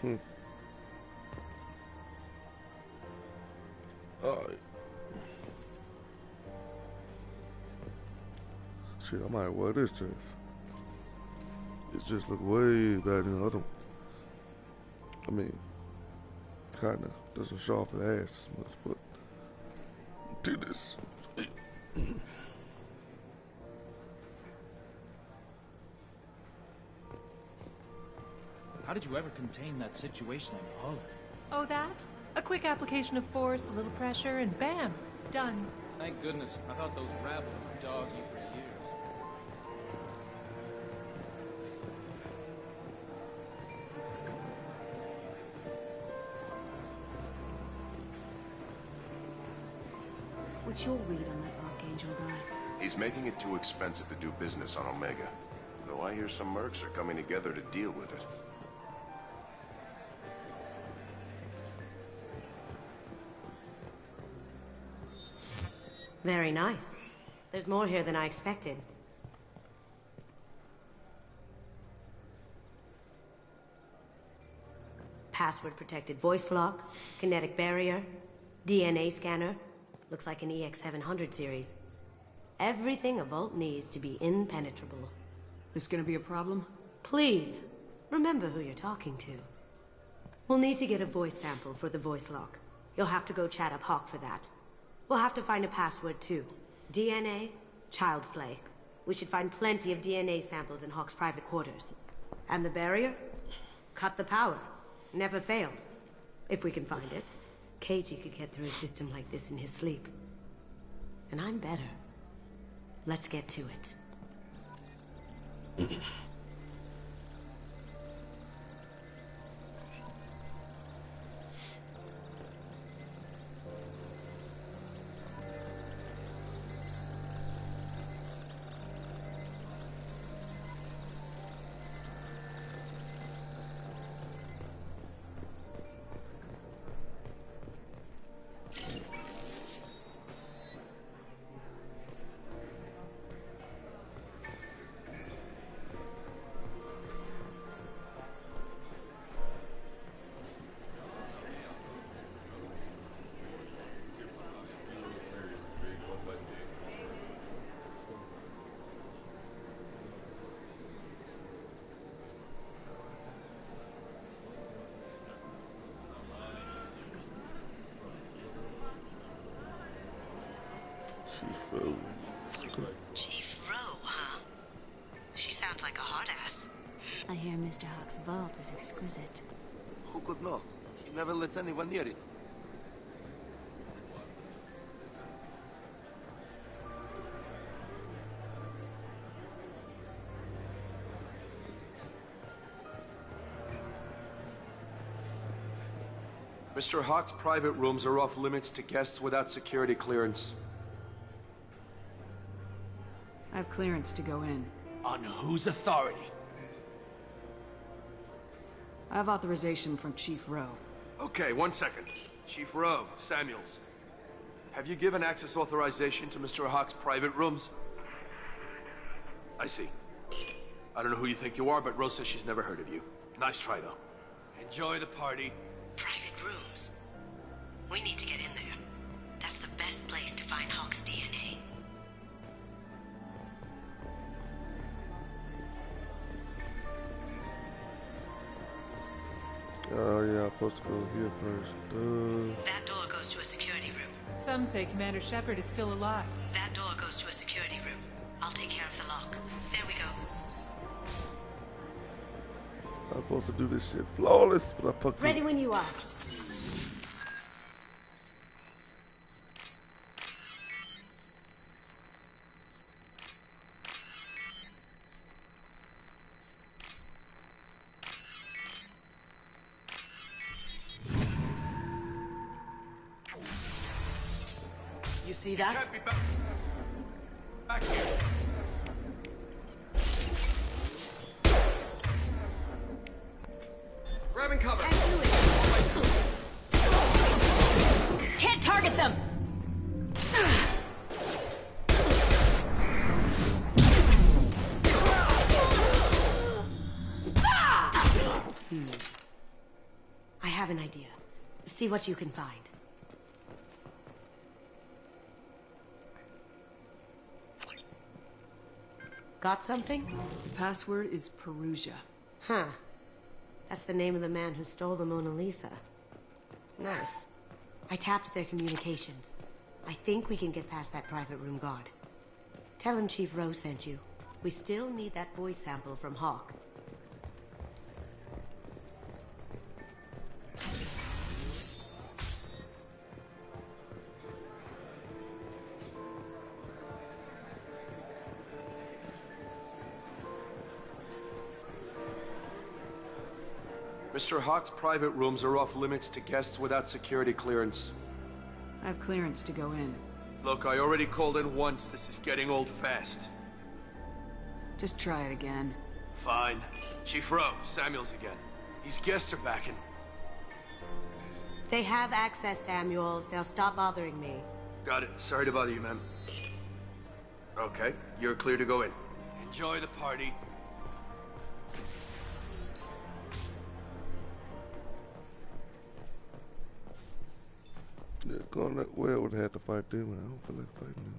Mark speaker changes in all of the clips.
Speaker 1: Hmm. Alright. Shit, I might wear this dress. It just look way better than the other one. I mean, kinda doesn't show off the ass as much, but do this.
Speaker 2: How did you ever contain that situation in Olive?
Speaker 3: Oh, that? A quick application of force, a little pressure, and bam! Done.
Speaker 2: Thank goodness. I thought those rabble would dog you for years.
Speaker 4: What's your read on that Archangel guy?
Speaker 5: He's making it too expensive to do business on Omega. Though I hear some mercs are coming together to deal with it.
Speaker 6: Very nice. There's more here than I expected. Password-protected voice lock, kinetic barrier, DNA scanner. Looks like an EX700 series. Everything a Vault needs to be impenetrable.
Speaker 4: This gonna be a problem?
Speaker 6: Please, remember who you're talking to. We'll need to get a voice sample for the voice lock. You'll have to go chat up Hawk for that. We'll have to find a password too. DNA, child's play. We should find plenty of DNA samples in Hawk's private quarters. And the barrier? Cut the power. Never fails. If we can find it. KG could get through a system like this in his sleep. And I'm better. Let's get to it.
Speaker 1: Chief Rowe.
Speaker 6: Chief Rowe, huh? She sounds like a hard ass.
Speaker 4: I hear Mr. Hawk's vault is exquisite.
Speaker 7: Who could know? He never lets anyone near it. Mr. Hawk's private rooms are off limits to guests without security clearance.
Speaker 4: I have clearance to go in.
Speaker 7: On whose authority?
Speaker 4: I have authorization from Chief Rowe.
Speaker 7: Okay, 1 second. Chief Rowe, Samuels. Have you given access authorization to Mr. Hawk's private rooms? I see. I don't know who you think you are, but Rose says she's never heard of you. Nice try, though. Enjoy the party.
Speaker 6: Private rooms. We need to get in there. That's the best place to find Hawk's DNA.
Speaker 1: Oh yeah, I'm supposed to go here first.
Speaker 6: That door goes to a security room.
Speaker 3: Some say Commander Shepard is still alive.
Speaker 6: That door goes to a security room. I'll take care of the lock. There we go.
Speaker 1: I'm supposed to do this shit flawless, but I fucked up.
Speaker 6: Ready when you are. You see that?
Speaker 7: Can't be back here. Grabbing cover.
Speaker 4: Can't target them!
Speaker 6: an idea. See what you can find. Got something?
Speaker 4: The password is Perugia.
Speaker 6: Huh. That's the name of the man who stole the Mona Lisa. Nice. I tapped their communications. I think we can get past that private room guard. Tell him Chief Rose sent you. We still need that voice sample from Hawk.
Speaker 7: Mr. Hawk's private rooms are off limits to guests without security clearance.
Speaker 4: I have clearance to go in.
Speaker 7: Look, I already called in once. This is getting old fast.
Speaker 4: Just try it again.
Speaker 7: Fine. Chief Rowe, Samuels again. These guests are backing.
Speaker 6: They have access, Samuels. They'll stop bothering me.
Speaker 7: Got it. Sorry to bother you, ma'am. Okay, you're clear to go in. Enjoy the party.
Speaker 1: Yeah, going that way, I would have had to fight them, and I don't feel like fighting them.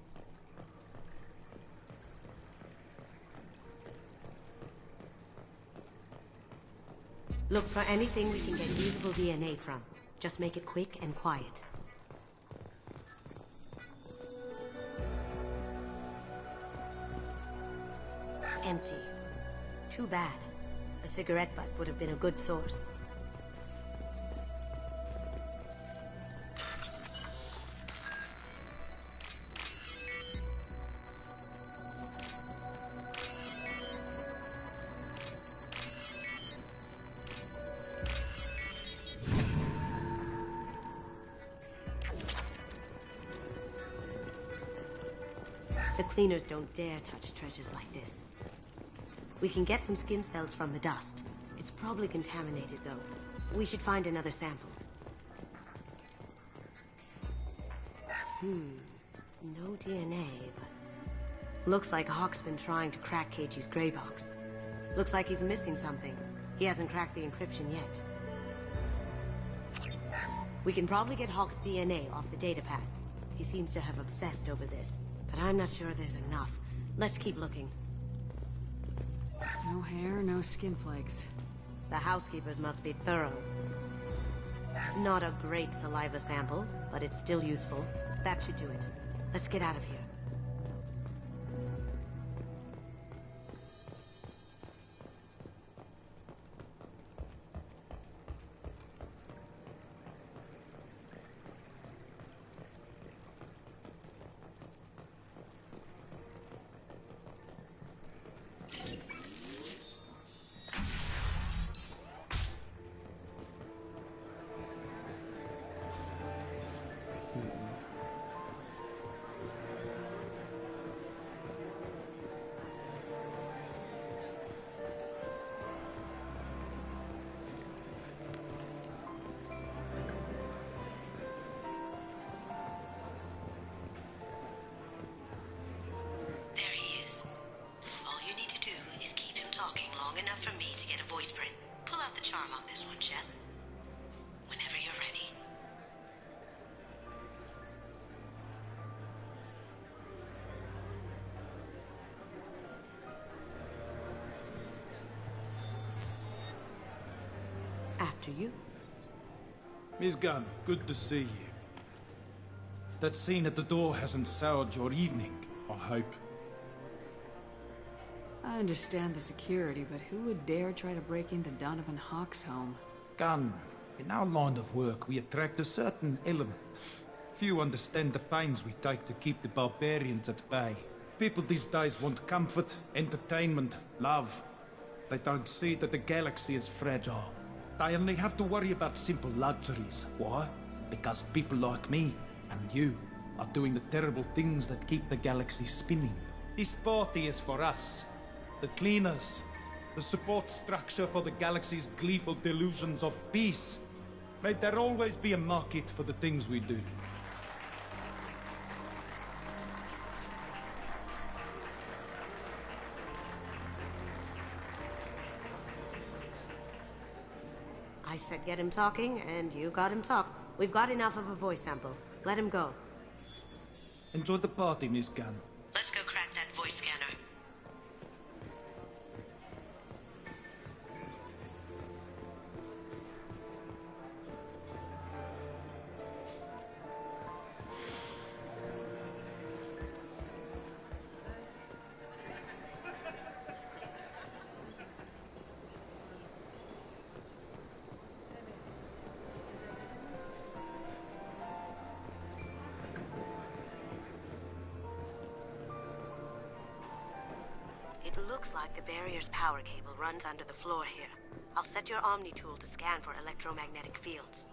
Speaker 6: Look for anything we can get usable DNA from. Just make it quick and quiet. Empty. Too bad. A cigarette butt would have been a good source. The cleaners don't dare touch treasures like this. We can get some skin cells from the dust. It's probably contaminated, though. We should find another sample. No DNA, but... Looks like Hawk's been trying to crack Keiji's gray box. Looks like he's missing something. He hasn't cracked the encryption yet. We can probably get Hawk's DNA off the datapad. He seems to have obsessed over this. But I'm not sure there's enough. Let's keep looking.
Speaker 4: No hair, no skin flakes.
Speaker 6: The housekeepers must be thorough. Not a great saliva sample, but it's still useful. That should do it. Let's get out of here. There he is. All you need to do is keep him talking long enough for me to get a voice print. Pull out the charm on this one, Shep. Whenever you're ready. After you.
Speaker 2: Miss Gunn, good to see you. That scene at the door hasn't soured your evening, I hope.
Speaker 4: I understand the security, but who would dare try to break into Donovan Hawk's home?
Speaker 2: Gunn, in our line of work, we attract a certain element. Few understand the pains we take to keep the barbarians at bay. People these days want comfort, entertainment, love. They don't see that the galaxy is fragile. They only have to worry about simple luxuries. Why? Because people like me and you are doing the terrible things that keep the galaxy spinning. This party is for us, the cleaners, the support structure for the galaxy's gleeful delusions of peace. May there always be a market for the things we do.
Speaker 6: I said get him talking, and you got him talk. We've got enough of a voice sample. Let him go.
Speaker 2: Enjoy the party, Miss Gunn.
Speaker 6: Let's go crack that voice scanner. It looks like the barrier's power cable runs under the floor here. I'll set your Omni tool to scan for electromagnetic fields.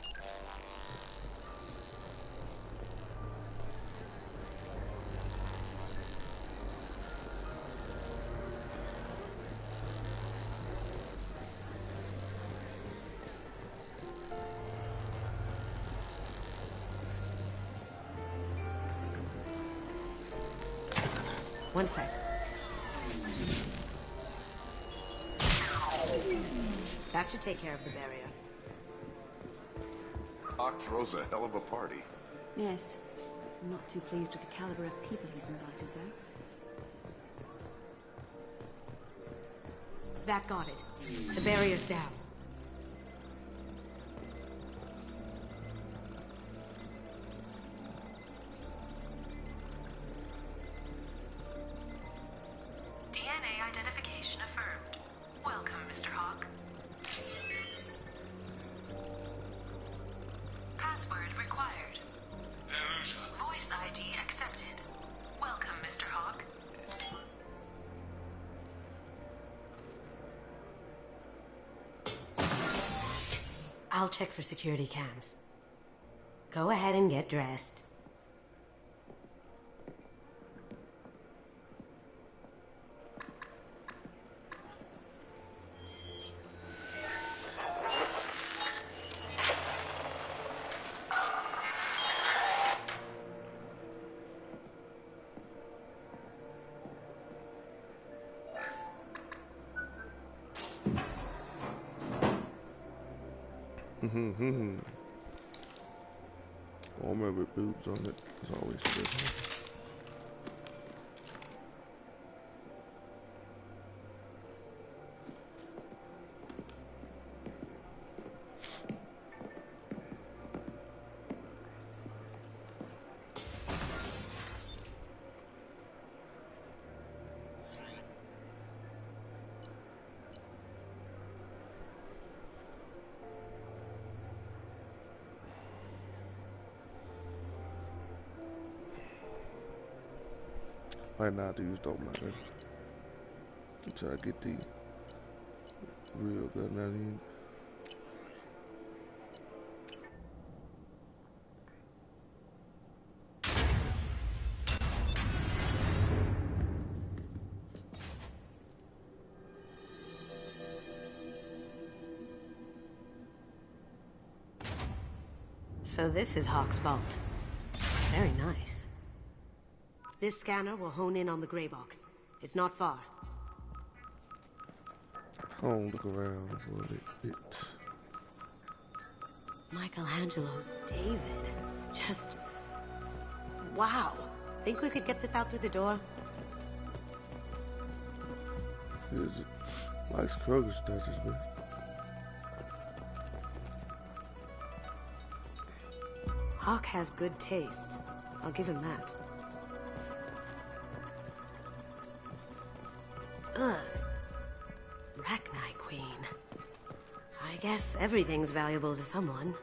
Speaker 6: One sec. That should take care of the barrier.
Speaker 5: Hawk throws a hell of a party.
Speaker 4: Yes. I'm not too pleased with the caliber of people he's invited, though.
Speaker 6: That got it. The barrier's down.
Speaker 3: DNA identification affirmed. Welcome, Mr. Hawk. Password required.
Speaker 5: Veruja.
Speaker 3: Voice ID accepted. Welcome, Mr. Hawk.
Speaker 6: I'll check for security cams. Go ahead and get dressed.
Speaker 1: Armor with boobs on it is always good. Might not use dope like that until I get the real gun out in.
Speaker 6: So this is Hawk's vault. Very nice. This scanner will hone in on the gray box. It's not far.
Speaker 1: I'll look around for a little bit.
Speaker 6: Michelangelo's David. Just... wow. Think we could get this out through the door?
Speaker 1: Here's it. Likes Kroger statues, man.
Speaker 6: Hawk has good taste. I'll give him that. Ugh. Rachni Queen. I guess everything's valuable to someone.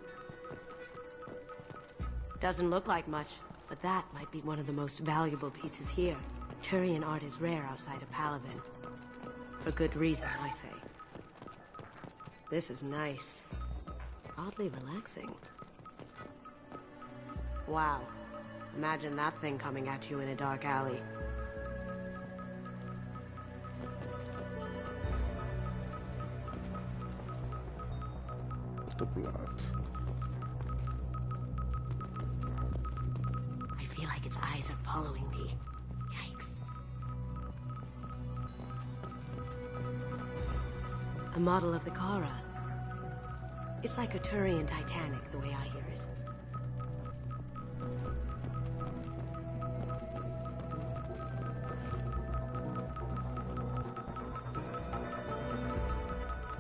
Speaker 6: Doesn't look like much, but that might be one of the most valuable pieces here. Turian art is rare outside of Palaven. For good reason, I say. This is nice. Oddly relaxing. Wow. Imagine that thing coming at you in a dark alley.
Speaker 1: The blood.
Speaker 6: I feel like its eyes are following me. Yikes. A model of the Kara. It's like a Turian Titanic, the way I hear it.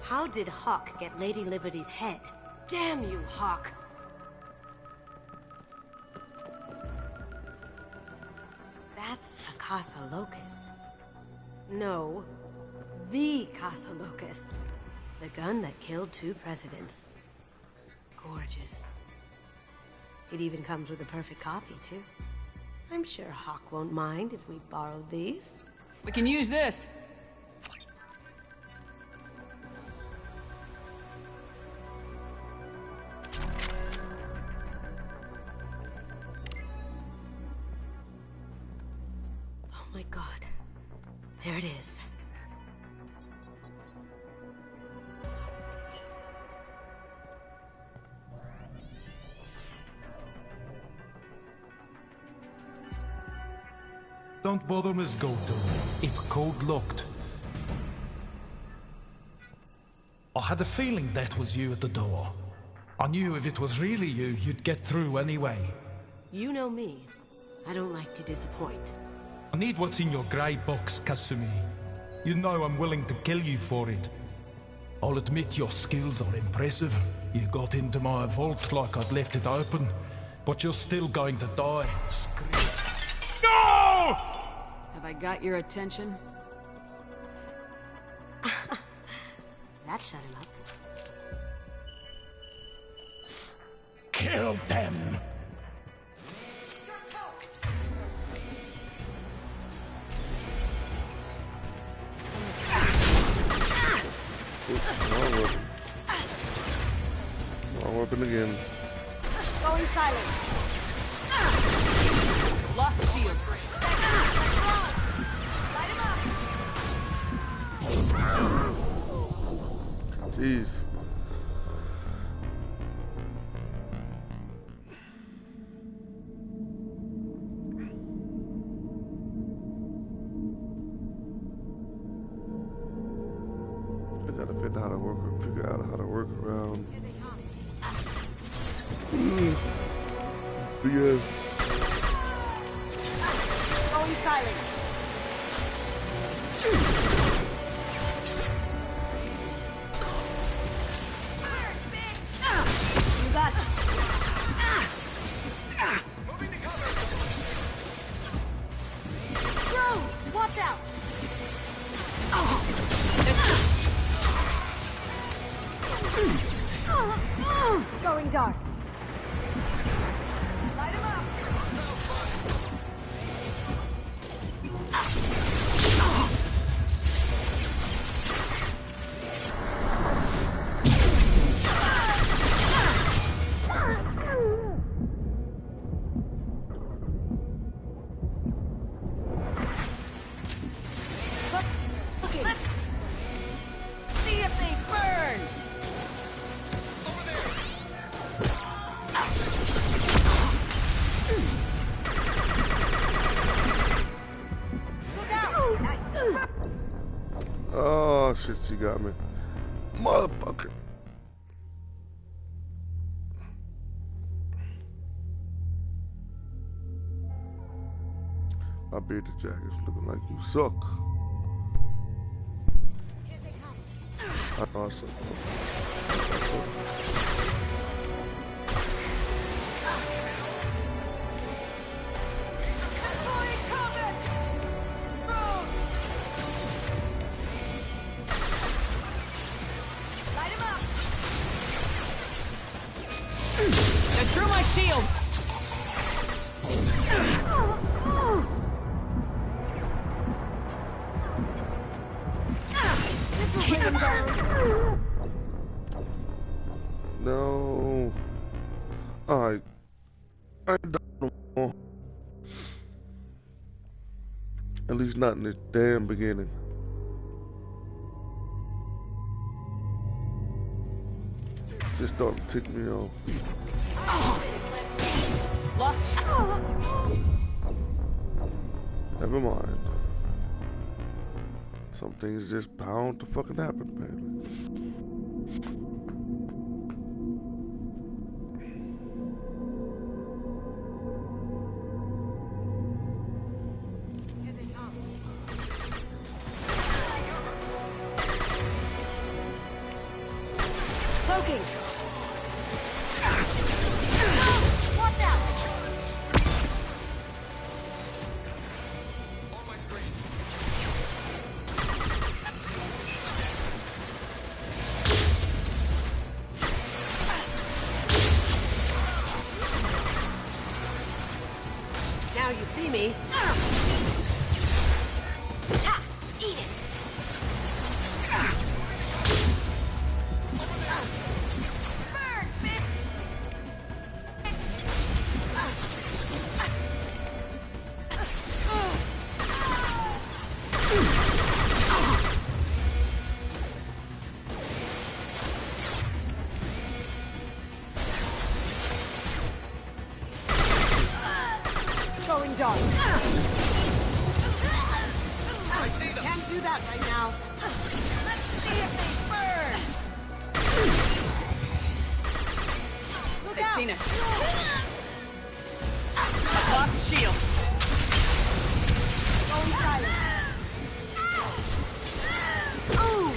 Speaker 6: How did Hawk get Lady Liberty's head? Damn you, Hawk! That's a Casa Locust. No, the Casa Locust. The gun that killed 2 presidents. Gorgeous. It even comes with a perfect copy, too. I'm sure Hawk won't mind if we borrowed these.
Speaker 4: We can use this.
Speaker 6: Oh my God. There it is.
Speaker 2: Don't bother, Miss Goldton. It's code-locked. I had a feeling that was you at the door. I knew if it was really you, you'd get through anyway.
Speaker 6: You know me. I don't like to disappoint.
Speaker 2: I need what's in your grey box, Kasumi. You know I'm willing to kill you for it. I'll admit your skills are impressive. You got into my vault like I'd left it open, but you're still going to die. No!
Speaker 4: Have I got your attention?
Speaker 6: That shut him up.
Speaker 2: Kill them!
Speaker 1: Wrong weapon again.
Speaker 6: Going silent.
Speaker 4: Lost shield.
Speaker 6: Light him up.
Speaker 1: Jeez. I gotta figure out how to work around. BS.
Speaker 6: Going silent. You got it.
Speaker 7: Moving to cover.
Speaker 6: Bro, watch out. Going dark. Light him up. Let's see if they burn.
Speaker 1: Oh shit, she got me. Motherfucker. My bearded jacket's looking like you suck. I know I suck.
Speaker 4: They threw my shield.
Speaker 1: No. I ain't done no more. At least not in the damn beginning. It's just starting to tick me off.
Speaker 4: Lost.
Speaker 1: Never mind. Some things just bound to fucking happen, apparently.
Speaker 6: Smoking! Watch out! Now you see me. Ha! Eat it! Burn, bitch! Going dark. Can't do that right now. Let's see if they burn. Look out!
Speaker 4: Seen it.
Speaker 6: Lost shield. Going silent. Ooh.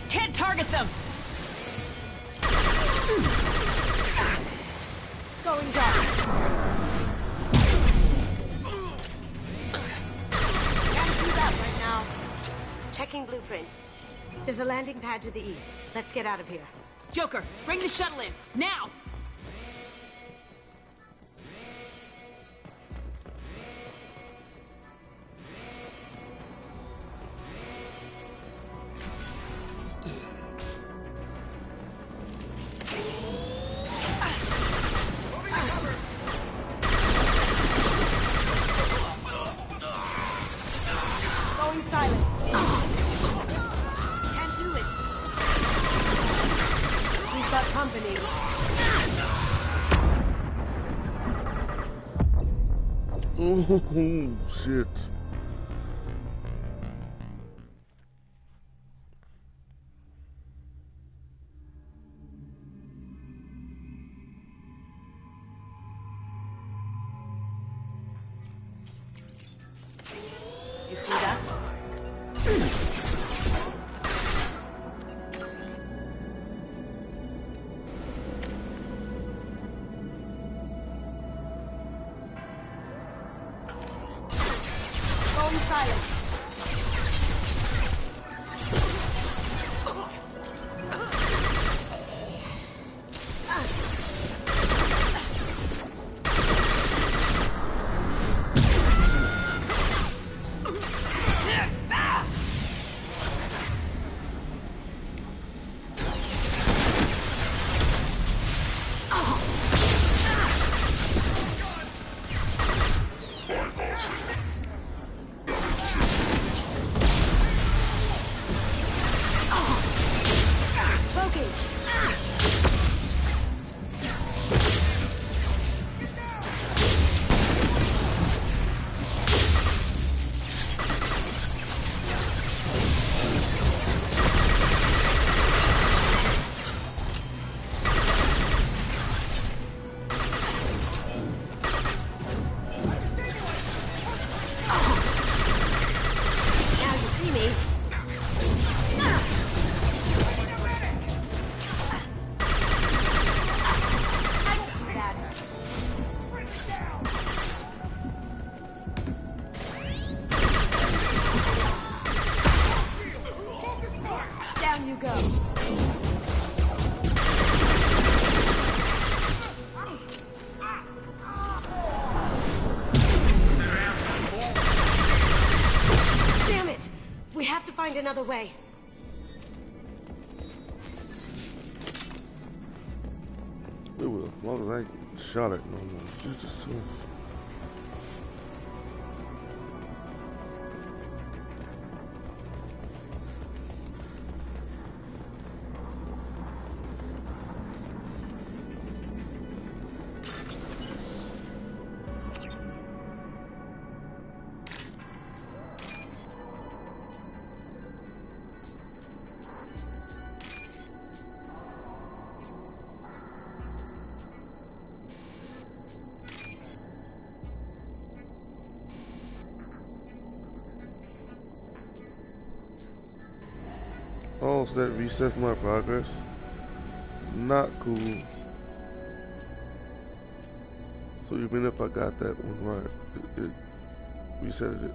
Speaker 4: Can't target them!
Speaker 6: Going dark. Can't do that right now. Checking blueprints. There's a landing pad to the east. Let's get out of here.
Speaker 4: Joker, bring the shuttle in, now!
Speaker 6: Going silent. Can't do it. We've got company.
Speaker 1: Oh, shit.
Speaker 6: You see that? Going silent. Find another way.
Speaker 1: We will, as long as I ain't shot at no more. Jesus Christ. lost that resets my progress. Not cool. So even if I got that one right, it reset it.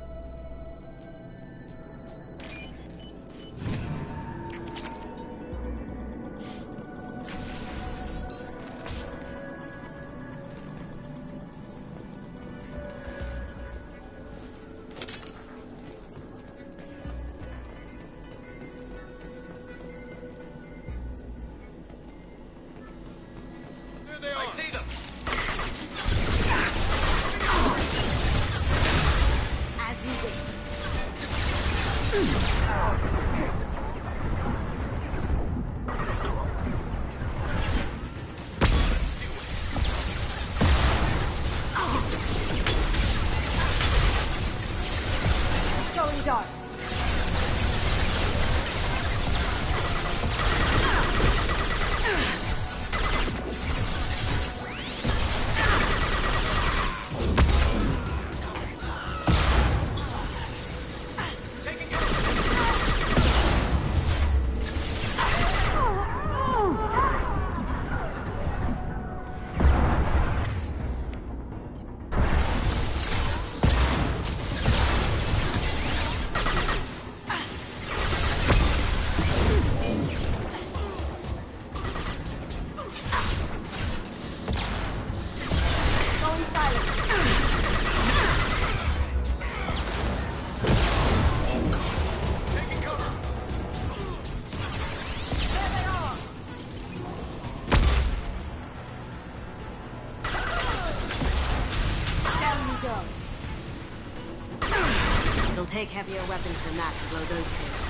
Speaker 6: It'll take heavier weapons than that to blow those things.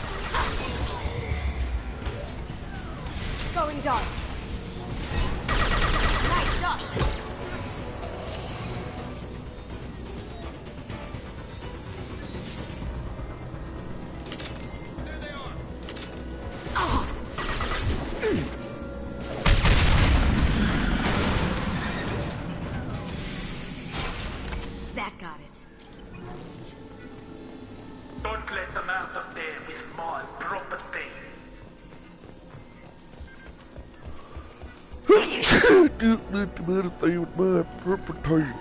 Speaker 6: Going dark. Nice shot.
Speaker 7: There they are.
Speaker 6: That got it.
Speaker 2: Don't let them out of there with my property.
Speaker 1: Just let the matter thing with my property.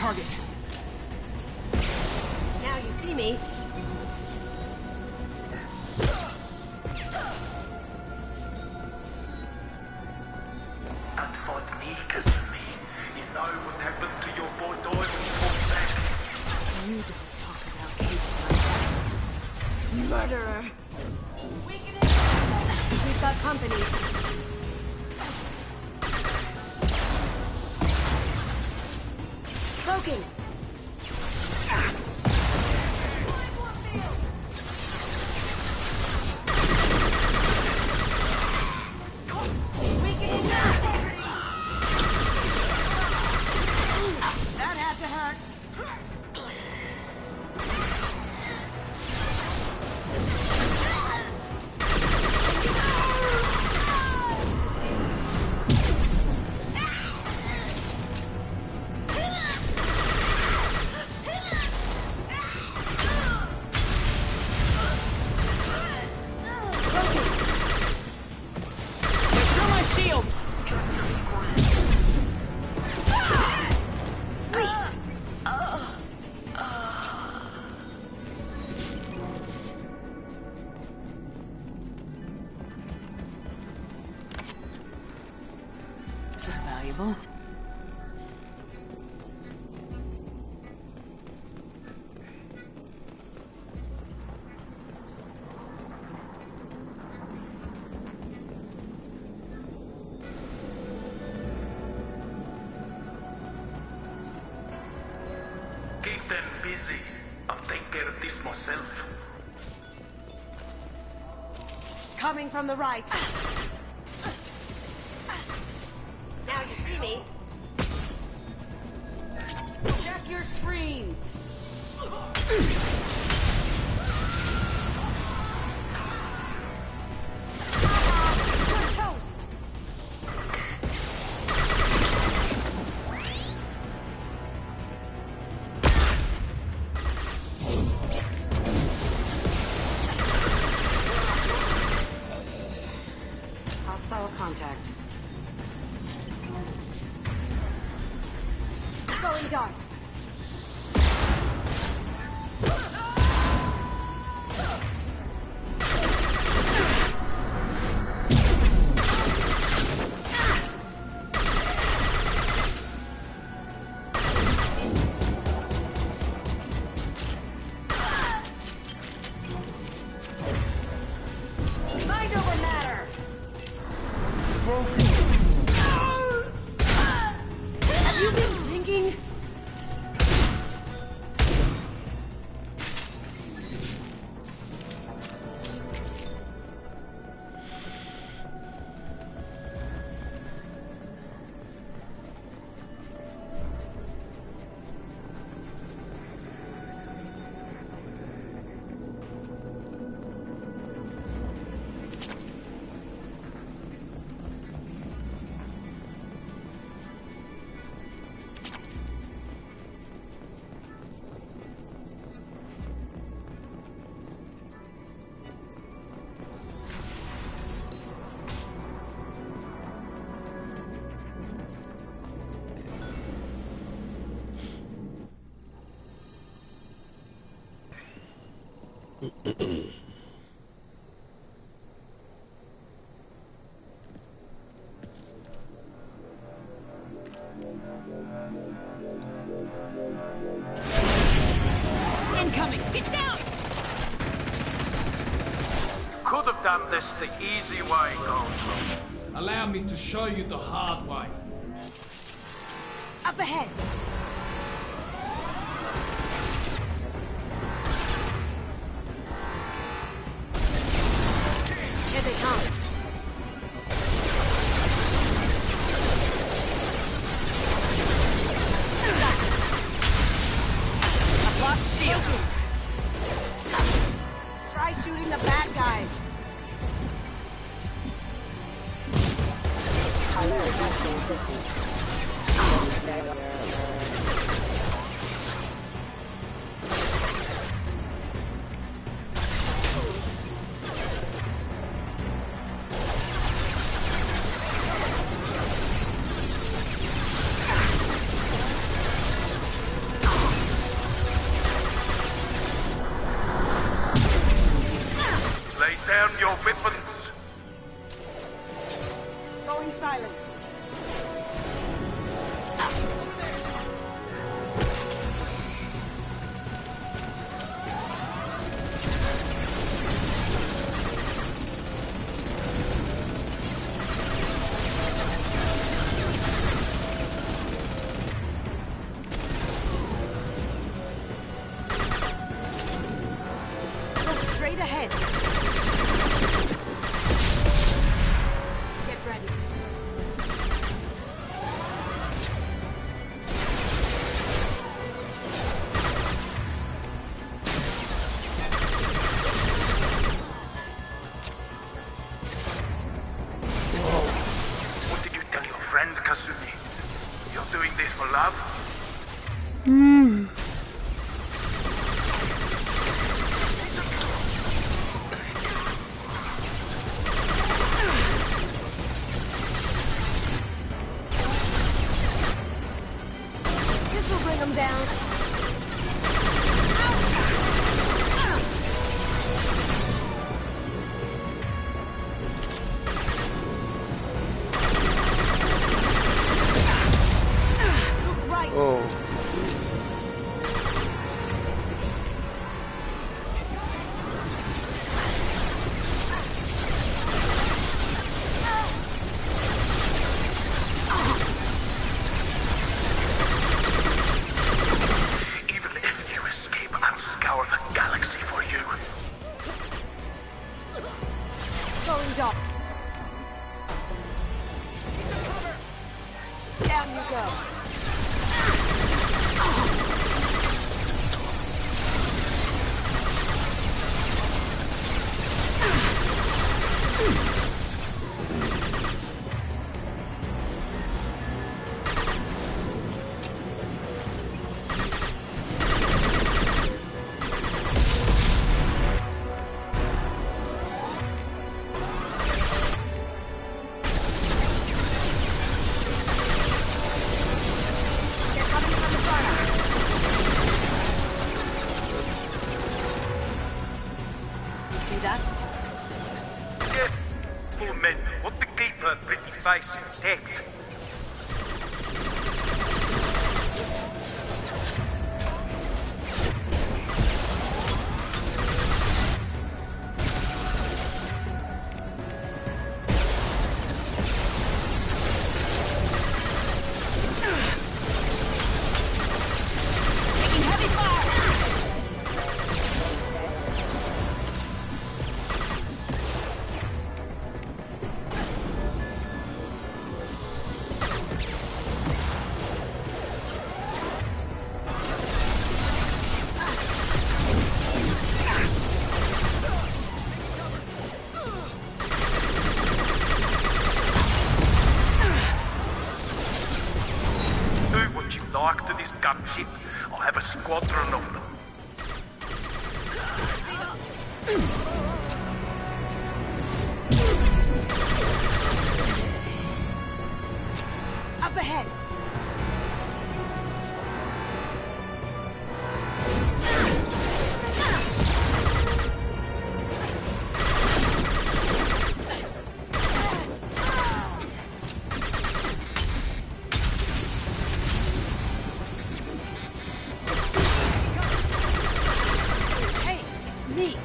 Speaker 4: target.
Speaker 6: Now you see me.
Speaker 8: And fought me, Casimir. You know what happened to your boy Doyle when he fought back?
Speaker 4: You don't talk about Kate like that. Murderer!
Speaker 6: We've got company. Broken.
Speaker 4: That had to hurt. Throw my shield! This is valuable.
Speaker 8: Keep them busy. I'll take care of this myself.
Speaker 6: Coming from the right. Now you see me.
Speaker 4: Check your screens!
Speaker 6: You're toast. Hostile contact. Going dark. Mind over matter. Have you been thinking?
Speaker 4: Incoming! It's down!
Speaker 8: Could have done this the easy way, Goldblum.
Speaker 2: Allow me to show you the hard way.
Speaker 6: Up ahead. Here they come.
Speaker 4: A blocked shield!
Speaker 6: Try shooting the bad guys.
Speaker 8: down your weapons.
Speaker 6: Going silent. Look straight ahead. Get ready.
Speaker 8: What did you tell your friend, Kasumi? You're doing this for love?
Speaker 6: This will bring them down. Look right.
Speaker 1: Oh,
Speaker 8: Even if you escape, I'll scour the galaxy for you.
Speaker 6: Going dark. Down you go. They're coming from the front. You see that?
Speaker 8: Careful, men. Want to keep her pretty face intact.
Speaker 6: Taking heavy fire.
Speaker 8: Do what you like to this gunship. I have a squadron of them.
Speaker 6: Up ahead. Hey, me.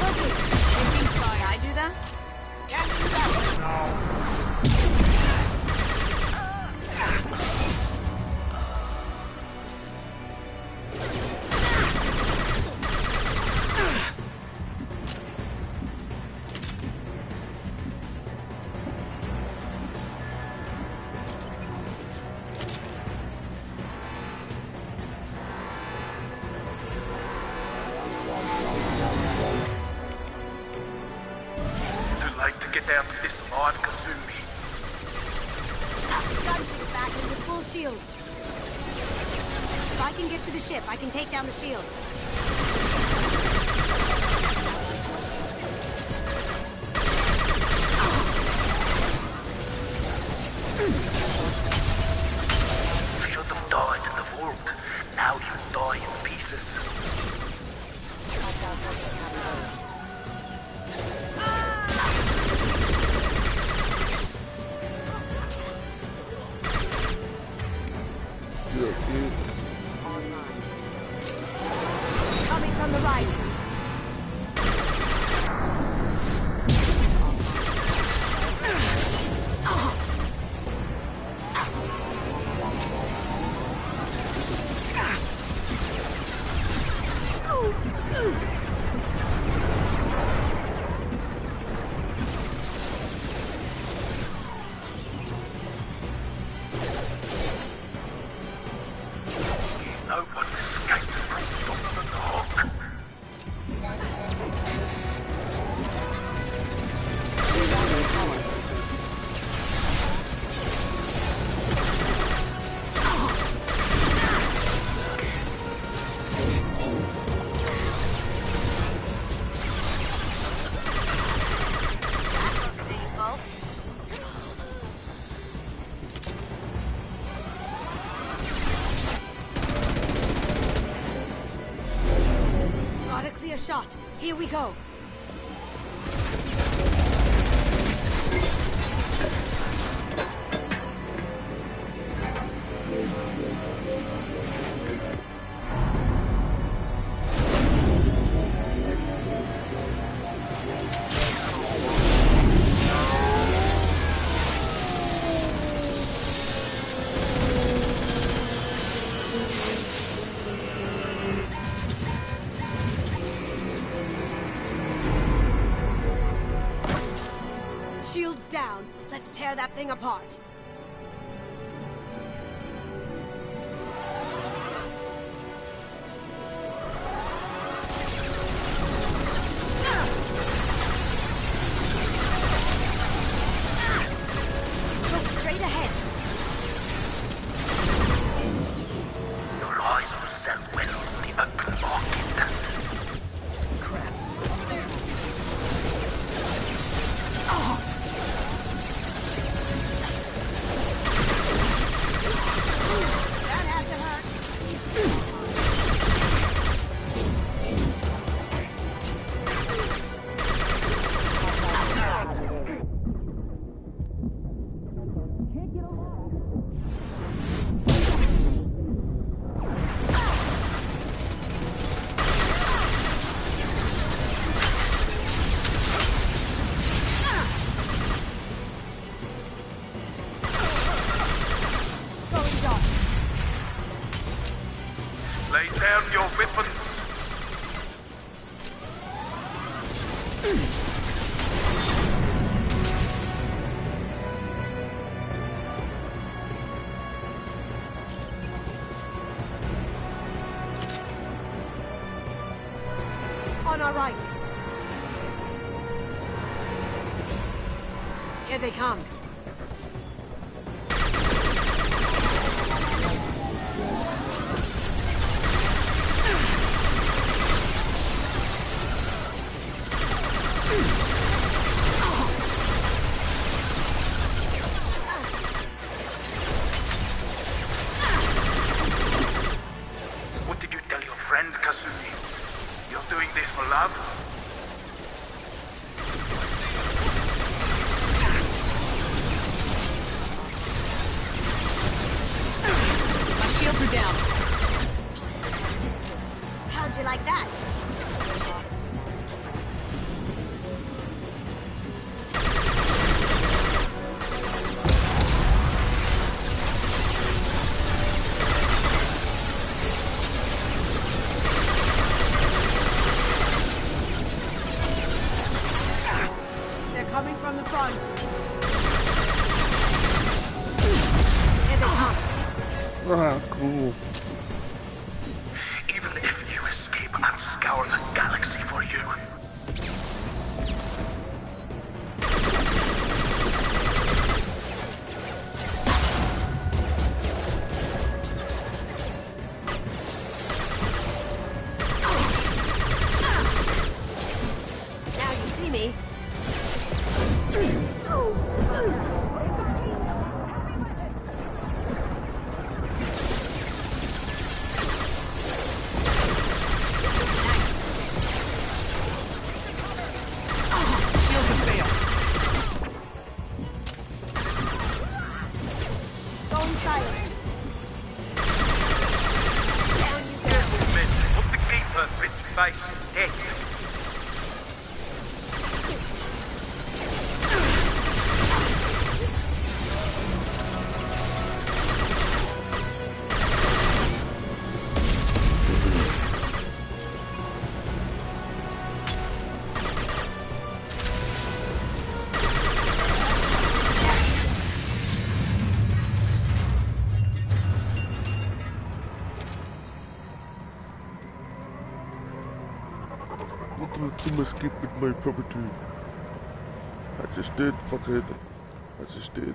Speaker 6: Okay. Can I do that? Can't do that.
Speaker 8: Too late to get out of this alive, Kasumi.
Speaker 6: Gunship back in with full shield. If I can get to the ship, I can take down the shield.
Speaker 8: You should have died in the vault. Now you die in pieces.
Speaker 6: on the right.
Speaker 8: No one escaped from Donovan Hawk.
Speaker 6: Got a clear shot. Here we go. Shields down. Let's tear that thing apart. Look straight ahead.
Speaker 8: Your eyes will sell well on the open market. Crap.
Speaker 6: That had to hurt. Going dark.
Speaker 8: Lay down your weapons.
Speaker 6: On our right. Here they come.
Speaker 8: What did you tell your friend, Kazumi? You're doing this for love?
Speaker 4: My shields are down.
Speaker 6: How'd you like that? They're coming from the front. Here they come.
Speaker 1: Ah, cool.
Speaker 8: Even if you escape, I'll scour the galaxy for you.
Speaker 6: Now you see me.
Speaker 8: base, dead.
Speaker 1: Let me skip with my property. I just did, fuckhead. I just did.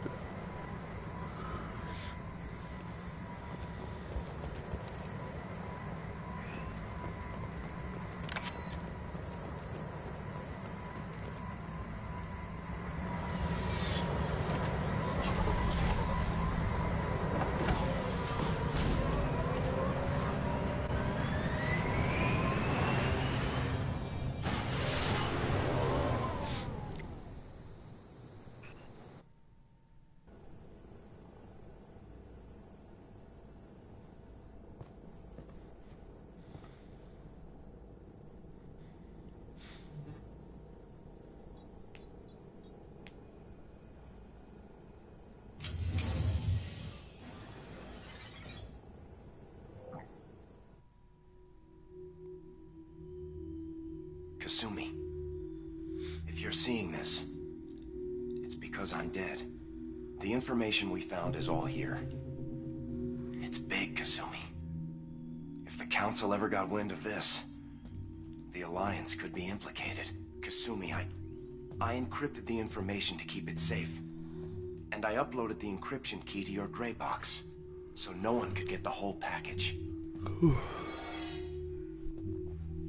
Speaker 5: Kasumi, if you're seeing this, it's because I'm dead. The information we found is all here. It's big, Kasumi. If the Council ever got wind of this, the Alliance could be implicated. Kasumi, I encrypted the information to keep it safe. And I uploaded the encryption key to your gray box, so no one could get the whole package.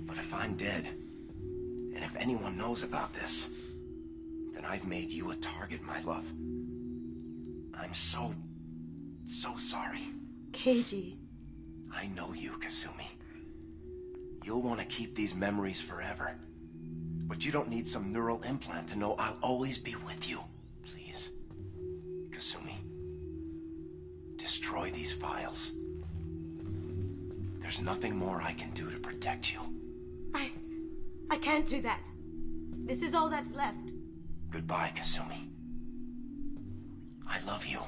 Speaker 5: But if I'm dead, and if anyone knows about this, then I've made you a target, my love. I'm so sorry.
Speaker 6: Keiji.
Speaker 5: I know you, Kasumi. You'll want to keep these memories forever. But you don't need some neural implant to know I'll always be with you. Please, Kasumi, destroy these files. There's nothing more I can do to protect you.
Speaker 6: I can't do that. This is all that's left.
Speaker 5: Goodbye, Kasumi. I love you.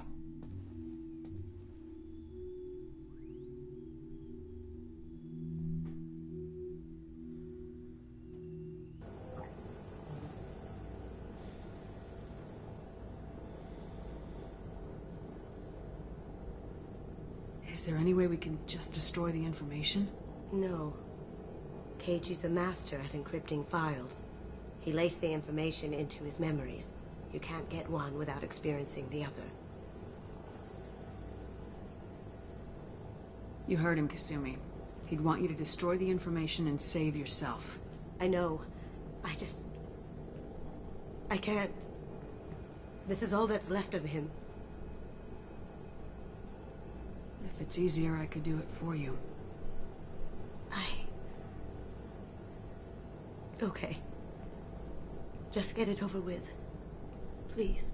Speaker 4: Is there any way we can just destroy the information?
Speaker 6: No. Keiji's a master at encrypting files. He laced the information into his memories. You can't get one without experiencing the other.
Speaker 4: You heard him, Kasumi. He'd want you to destroy the information and save yourself.
Speaker 6: I know. I can't. This is all that's left of him.
Speaker 4: If it's easier, I could do it for you.
Speaker 6: Okay. Just get it over with. Please.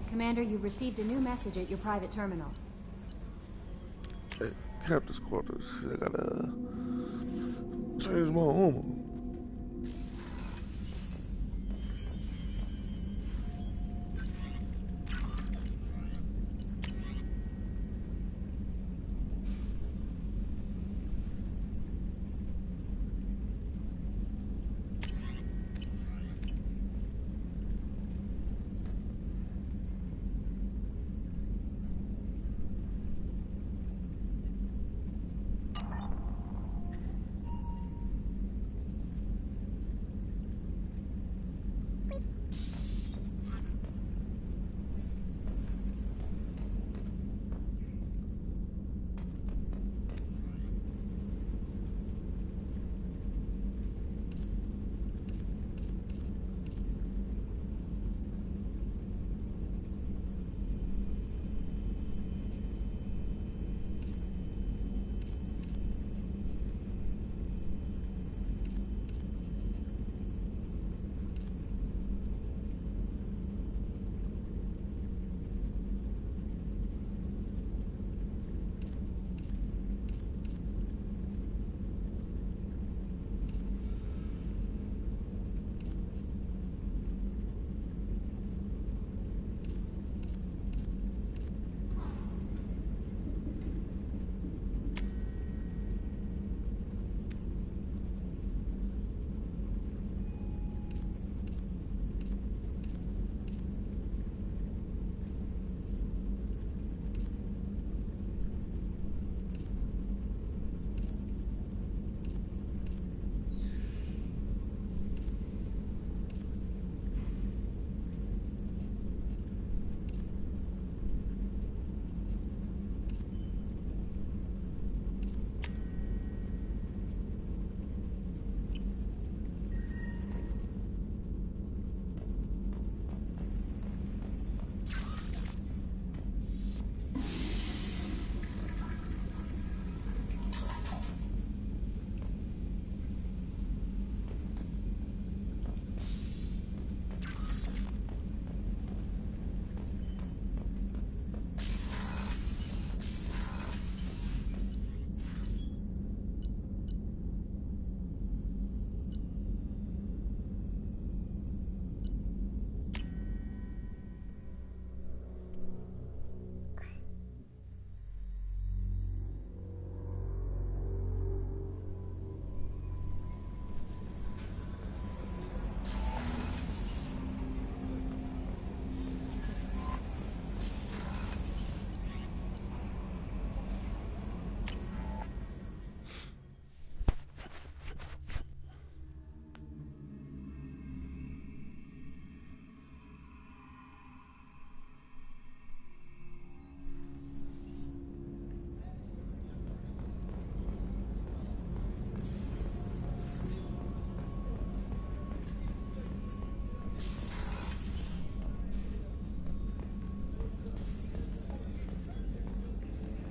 Speaker 9: Commander, you've received a new message at your private terminal.
Speaker 1: Hey, Captain's quarters. I gotta change my armor.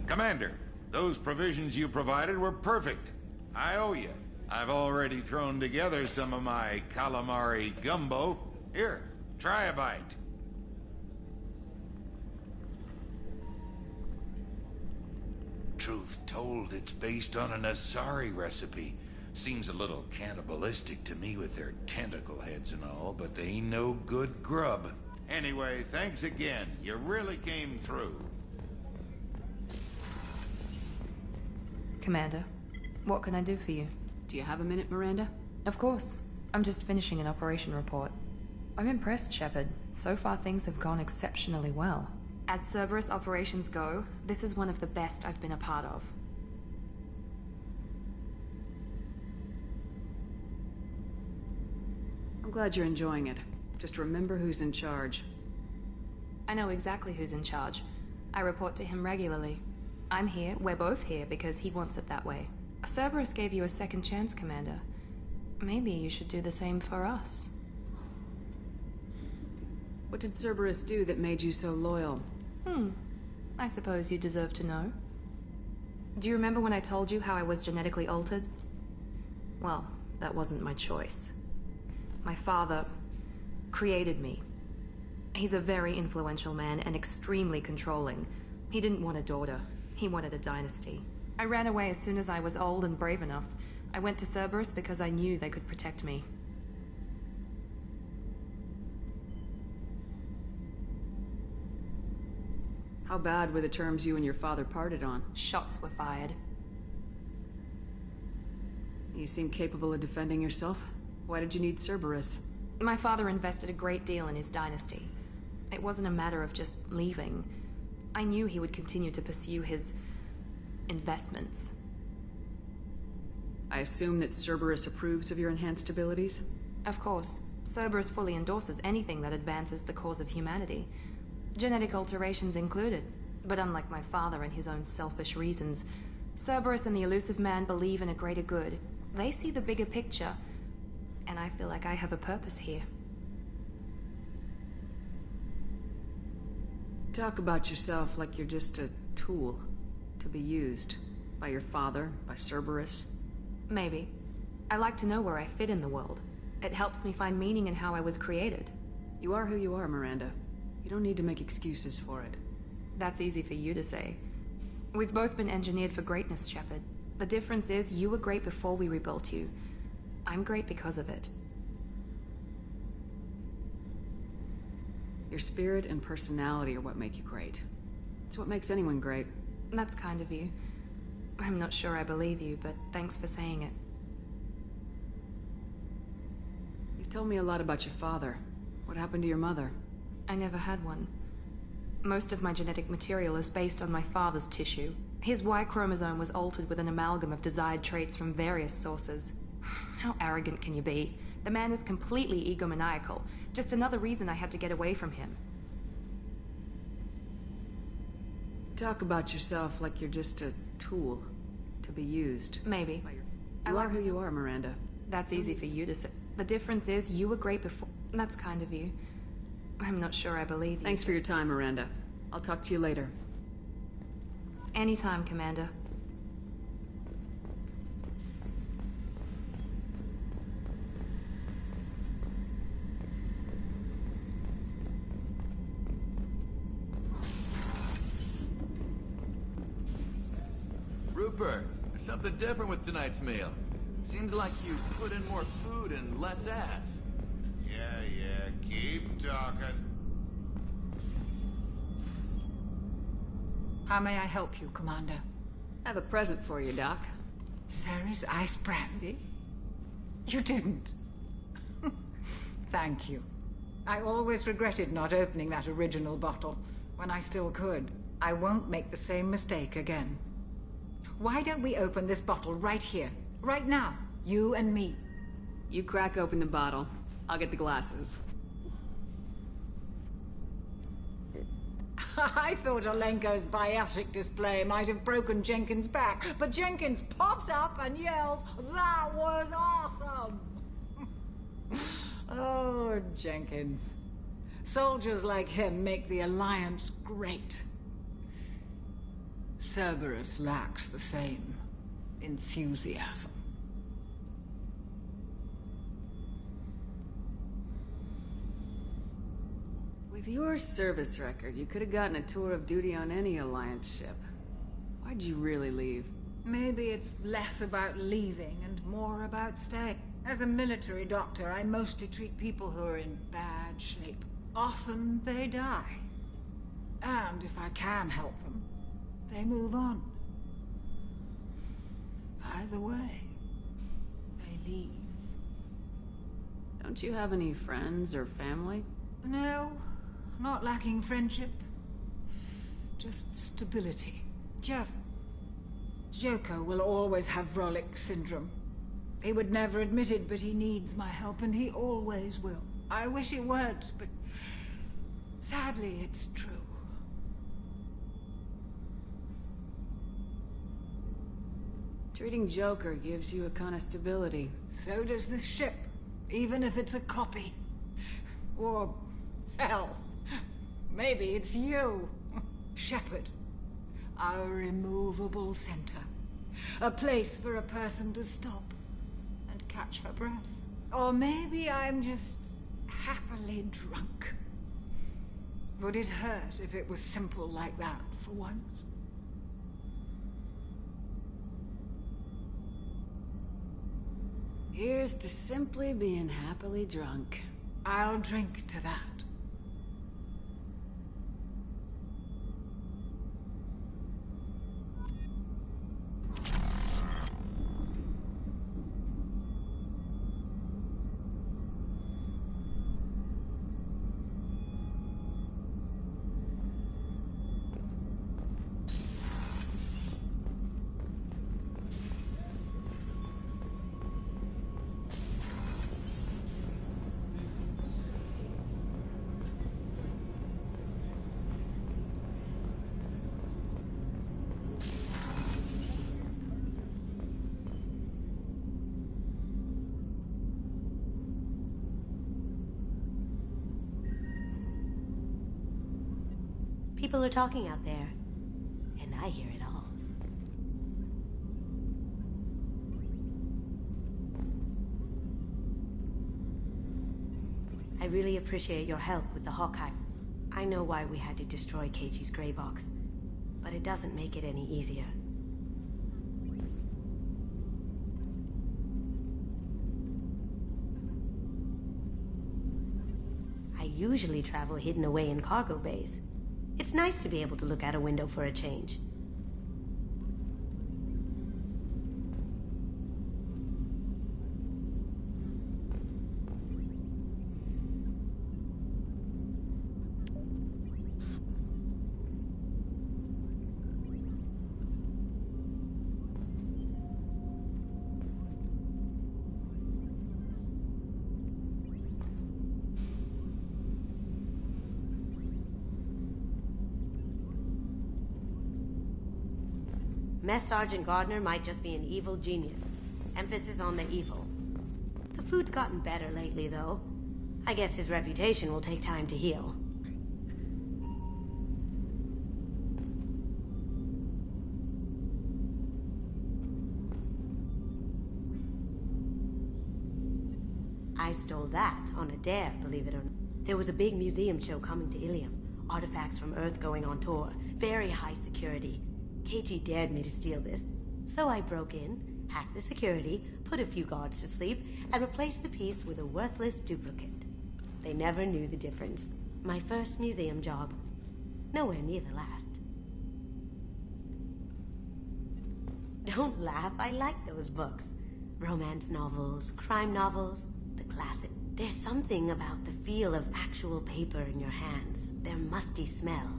Speaker 10: Commander, those provisions you provided were perfect. I owe you. I've already thrown together some of my calamari gumbo. Here, try a bite. Truth told, it's based on an Asari recipe. Seems a little cannibalistic to me with their tentacle heads and all, but they ain't no good grub. Anyway, thanks again. You really came through.
Speaker 11: Commander, what can I do for you?
Speaker 4: Do you have a minute, Miranda?
Speaker 11: Of course. I'm just finishing an operation report. I'm impressed, Shepard. So far things have gone exceptionally well. As Cerberus operations go, this is one of the best I've been a part of.
Speaker 4: I'm glad you're enjoying it. Just remember who's in charge.
Speaker 11: I know exactly who's in charge. I report to him regularly. I'm here, we're both here, because he wants it that way. Cerberus gave you a second chance, Commander. Maybe you should do the same for us.
Speaker 4: What did Cerberus do that made you so loyal?
Speaker 11: I suppose you deserve to know. Do you remember when I told you how I was genetically altered? Well, that wasn't my choice. My father created me. He's a very influential man and extremely controlling. He didn't want a daughter. He wanted a dynasty. I ran away as soon as I was old and brave enough. I went to Cerberus because I knew they could protect me.
Speaker 4: How bad were the terms you and your father parted on?
Speaker 11: Shots were fired.
Speaker 4: You seem capable of defending yourself. Why did you need Cerberus?
Speaker 11: My father invested a great deal in his dynasty. It wasn't a matter of just leaving. I knew he would continue to pursue his investments.
Speaker 4: I assume that Cerberus approves of your enhanced abilities?
Speaker 11: Of course. Cerberus fully endorses anything that advances the cause of humanity. Genetic alterations included. But unlike my father and his own selfish reasons, Cerberus and the Elusive Man believe in a greater good. They see the bigger picture, and I feel like I have a purpose here.
Speaker 4: Talk about yourself like you're just a tool to be used by your father, by Cerberus.
Speaker 11: Maybe. I like to know where I fit in the world. It helps me find meaning in how I was created.
Speaker 4: You are who you are, Miranda. You don't need to make excuses for it.
Speaker 11: That's easy for you to say. We've both been engineered for greatness, Shepard. The difference is you were great before we rebuilt you. I'm great because of it.
Speaker 4: Your spirit and personality are what make you great. It's what makes anyone great.
Speaker 11: That's kind of you. I'm not sure I believe you, but thanks for saying it.
Speaker 4: You've told me a lot about your father. What happened to your mother?
Speaker 11: I never had one. Most of my genetic material is based on my father's tissue. His Y chromosome was altered with an amalgam of desired traits from various sources. How arrogant can you be? The man is completely egomaniacal. Just another reason I had to get away from him.
Speaker 4: Talk about yourself like you're just a tool to be used.
Speaker 11: Maybe.
Speaker 4: You are who you are, Miranda.
Speaker 11: That's easy for you to say. The difference is you were great before. That's kind of you. I'm not sure I believe you.
Speaker 4: Thanks for your time, Miranda. I'll talk to you later.
Speaker 11: Anytime, Commander.
Speaker 12: Rupert, there's something different with tonight's meal. Seems like you put in more food and less ass.
Speaker 10: Yeah, keep talking.
Speaker 13: How may I help you, Commander?
Speaker 4: I have a present for you, Doc.
Speaker 13: Sarah's ice brandy? You didn't. Thank you. I always regretted not opening that original bottle when I still could. I won't make the same mistake again. Why don't we open this bottle right here, right now, you and me?
Speaker 4: You crack open the bottle. I'll get the glasses.
Speaker 13: I thought Alenko's biotic display might have broken Jenkins' back, but Jenkins pops up and yells, "That was awesome!" Oh, Jenkins. Soldiers like him make the Alliance great. Cerberus lacks the same enthusiasm.
Speaker 4: With your service record, you could have gotten a tour of duty on any Alliance ship. Why'd you really leave?
Speaker 13: Maybe it's less about leaving and more about staying. As a military doctor, I mostly treat people who are in bad shape. Often they die. And if I can help them, they move on. Either way, they leave.
Speaker 4: Don't you have any friends or family?
Speaker 13: No, not lacking friendship. Just stability. Jeff. Joker will always have Vrolic syndrome. He would never admit it, but he needs my help, and he always will. I wish he weren't, but sadly, it's true.
Speaker 4: Treating Joker gives you a kind of stability.
Speaker 13: So does this ship, even if it's a copy. Or, hell, maybe it's you, Shepard. Our immovable center. A place for a person to stop and catch her breath. Or maybe I'm just happily drunk. Would it hurt if it was simple like that for once?
Speaker 4: Here's to simply being happily drunk.
Speaker 13: I'll drink to that.
Speaker 6: People are talking out there, and I hear it all. I really appreciate your help with the Hawkeye. I know why we had to destroy Keiji's gray box, but it doesn't make it any easier. I usually travel hidden away in cargo bays. It's nice to be able to look out a window for a change. Mess Sergeant Gardner might just be an evil genius. Emphasis on the evil. The food's gotten better lately, though. I guess his reputation will take time to heal. I stole that on a dare, believe it or not. There was a big museum show coming to Ilium. Artifacts from Earth going on tour. Very high security. Keiji dared me to steal this, so I broke in, hacked the security, put a few guards to sleep, and replaced the piece with a worthless duplicate. They never knew the difference. My first museum job. Nowhere near the last. Don't laugh, I like those books. Romance novels, crime novels, the classic. There's something about the feel of actual paper in your hands, their musty smell.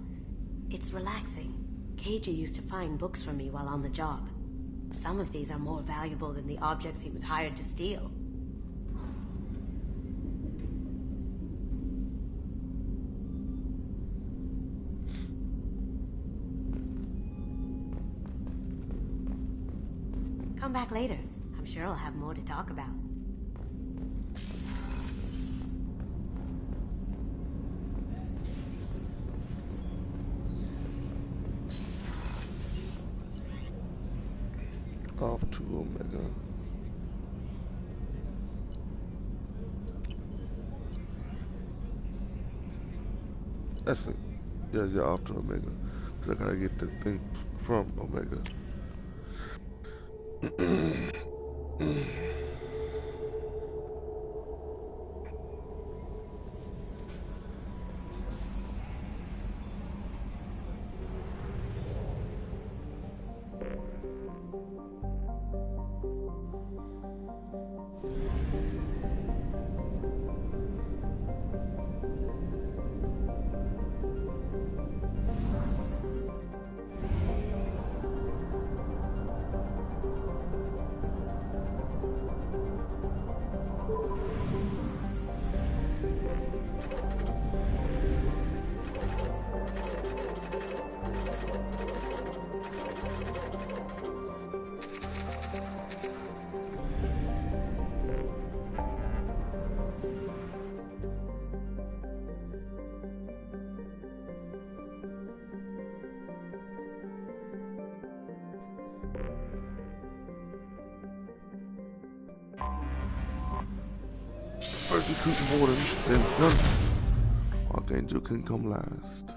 Speaker 6: It's relaxing. Keiji used to find books for me while on the job. Some of these are more valuable than the objects he was hired to steal. Come back later. I'm sure I'll have more to talk about.
Speaker 1: to Omega. That's it. Yeah, off to Omega. Cause I gotta get the thing from Omega. First recruit Warden, then none. Archangel can come last.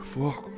Speaker 1: Fuck.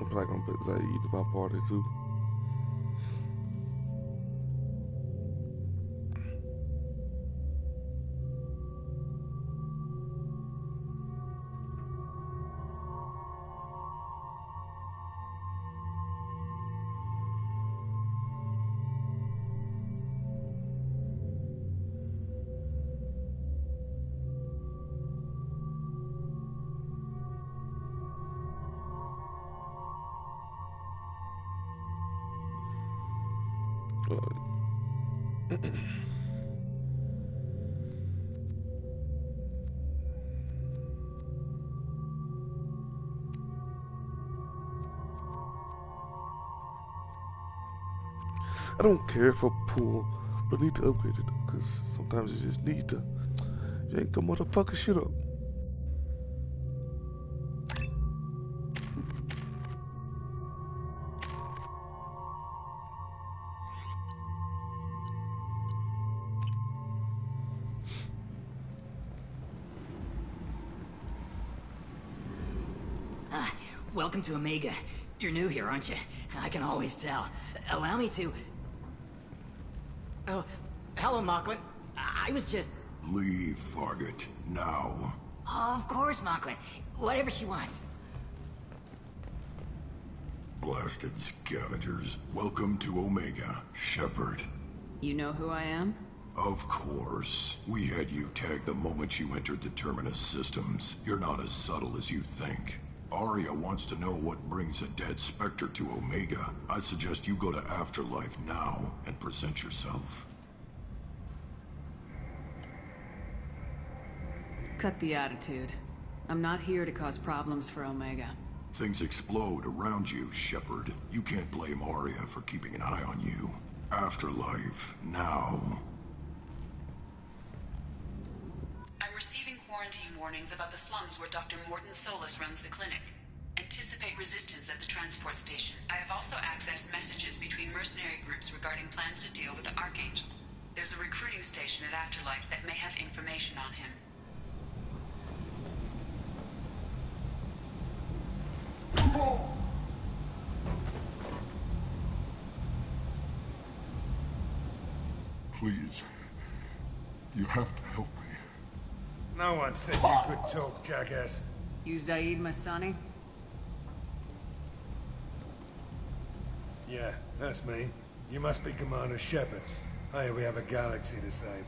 Speaker 1: I'm probably gonna put Zaid in my party too. I don't care if I'm poor, but I need to upgrade it, because sometimes you just need to yank the motherfucking shit up.
Speaker 14: Welcome to Omega. You're new here, aren't you? I can always tell. Allow me to... Oh, hello, Mocklin. I was just...
Speaker 15: Leave, Fargate. Now.
Speaker 14: Oh, of course, Mocklin. Whatever she wants.
Speaker 15: Blasted scavengers. Welcome to Omega, Shepard.
Speaker 4: You know who I am?
Speaker 15: Of course. We had you tagged the moment you entered the Terminus systems. You're not as subtle as you think. Aria wants to know what brings a dead Spectre to Omega. I suggest you go to Afterlife now and present yourself.
Speaker 4: Cut the attitude. I'm not here to cause problems for Omega.
Speaker 15: Things explode around you, Shepard. You can't blame Aria for keeping an eye on you. Afterlife now.
Speaker 16: I'm receiving quarantine warnings about the slums where Dr. Morton Solus runs the clinic. Anticipate resistance at the transport station. I have also accessed messages between mercenary groups regarding plans to deal with the Archangel. There's a recruiting station at Afterlife that may have information on him.
Speaker 15: Please. You have to help me.
Speaker 17: No one said you could talk, jackass.
Speaker 4: You Zaid Masani?
Speaker 17: Yeah, that's me. You must be Commander Shepard. Hey, we have a galaxy to save.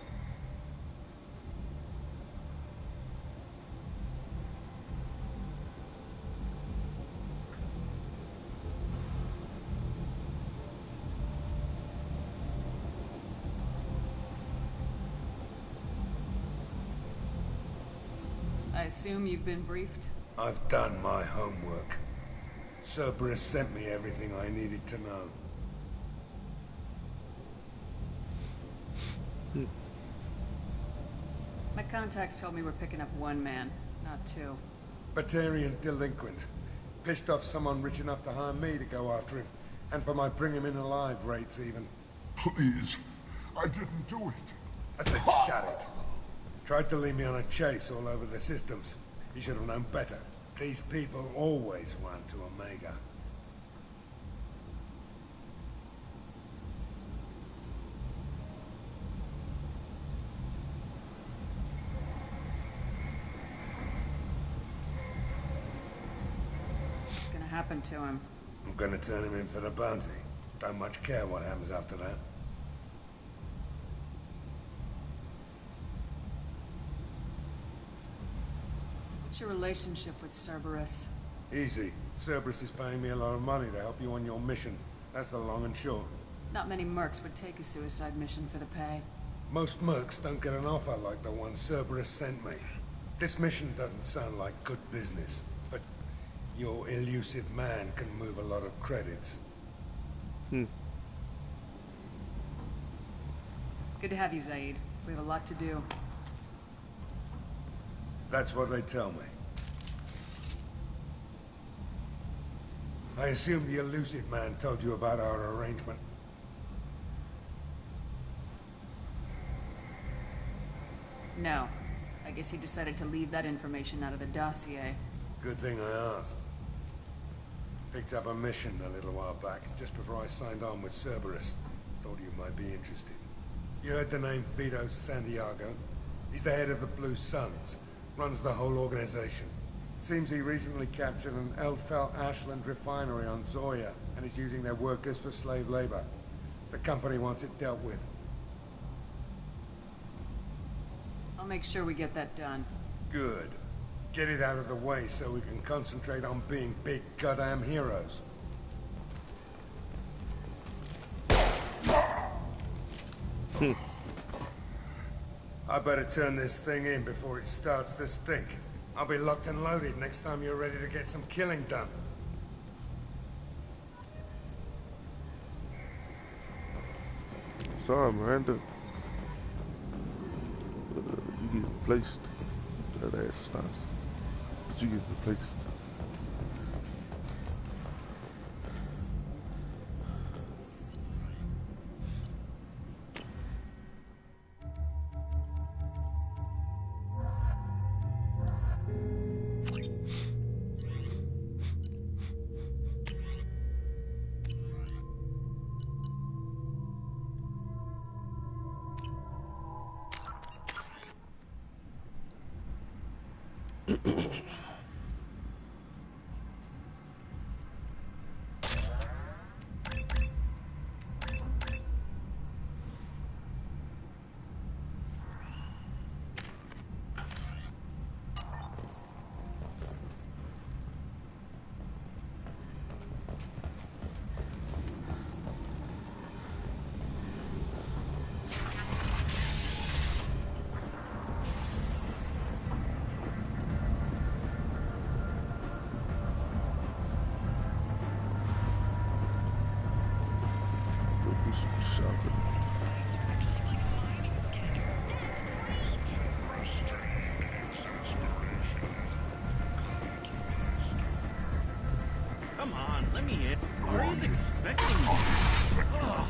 Speaker 4: I assume you've been briefed?
Speaker 17: I've done my homework. Cerberus sent me everything I needed to know.
Speaker 4: My contacts told me we're picking up one man, not two.
Speaker 17: Batarian delinquent. Pissed off someone rich enough to hire me to go after him. And for my bring him in alive rates even.
Speaker 15: Please. I didn't do it.
Speaker 17: I said shut it. Tried to lead me on a chase all over the systems. He should have known better. These people always run to Omega.
Speaker 4: What's gonna happen to him?
Speaker 17: I'm gonna turn him in for the bounty. Don't much care what happens after that.
Speaker 4: What's your relationship with Cerberus?
Speaker 17: Easy. Cerberus is paying me a lot of money to help you on your mission. That's the long and short.
Speaker 4: Not many mercs would take a suicide mission for the pay.
Speaker 17: Most mercs don't get an offer like the one Cerberus sent me. This mission doesn't sound like good business, but your elusive man can move a lot of credits.
Speaker 4: Good to have you, Zaid. We have a lot to do.
Speaker 17: That's what they tell me. I assume the elusive man told you about our arrangement.
Speaker 4: No. I guess he decided to leave that information out of the dossier.
Speaker 17: Good thing I asked. Picked up a mission a little while back, just before I signed on with Cerberus. Thought you might be interested. You heard the name Vito Santiago? He's the head of the Blue Suns. Runs the whole organization. Seems he recently captured an Eldfell Ashland refinery on Zoya and is using their workers for slave labor. The company wants it dealt with.
Speaker 4: I'll make sure we get that done.
Speaker 17: Good. Get it out of the way so we can concentrate on being big goddamn heroes. I better turn this thing in before it starts to stink. I'll be locked and loaded next time you're ready to get some killing done.
Speaker 1: Sorry, Miranda. You get replaced. That ass is nice. But you get replaced.
Speaker 18: Come on, let me in. Aria's expecting me. Oh.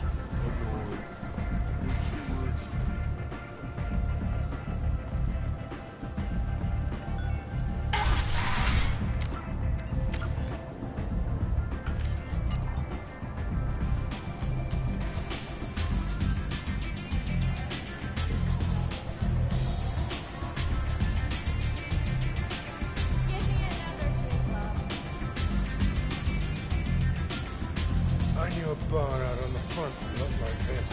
Speaker 17: Bar out on the front looked like this.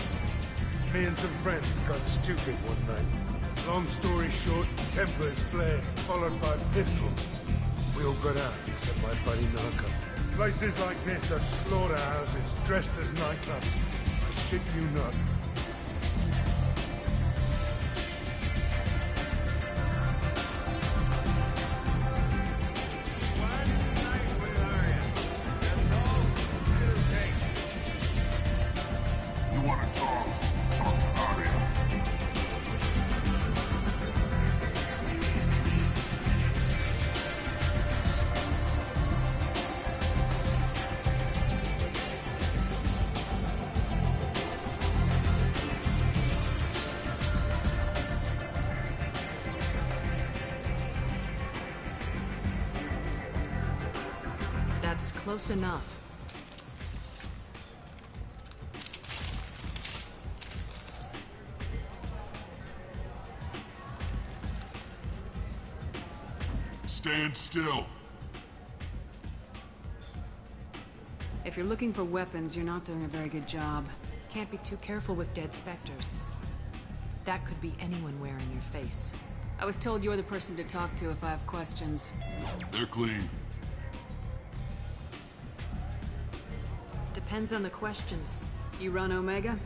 Speaker 17: Me and some friends got stupid one night. Long story short, tempers flared, followed by pistols. We all got out, except my buddy Narco. Places like this are slaughterhouses dressed as nightclubs. I shit you not.
Speaker 4: That's close enough.
Speaker 15: Stand still.
Speaker 4: If you're looking for weapons, you're not doing a very good job. Can't be too careful with dead specters. That could be anyone wearing your face. I was told you're the person to talk to if I have questions.
Speaker 15: They're clean.
Speaker 4: Depends on the questions. You run Omega?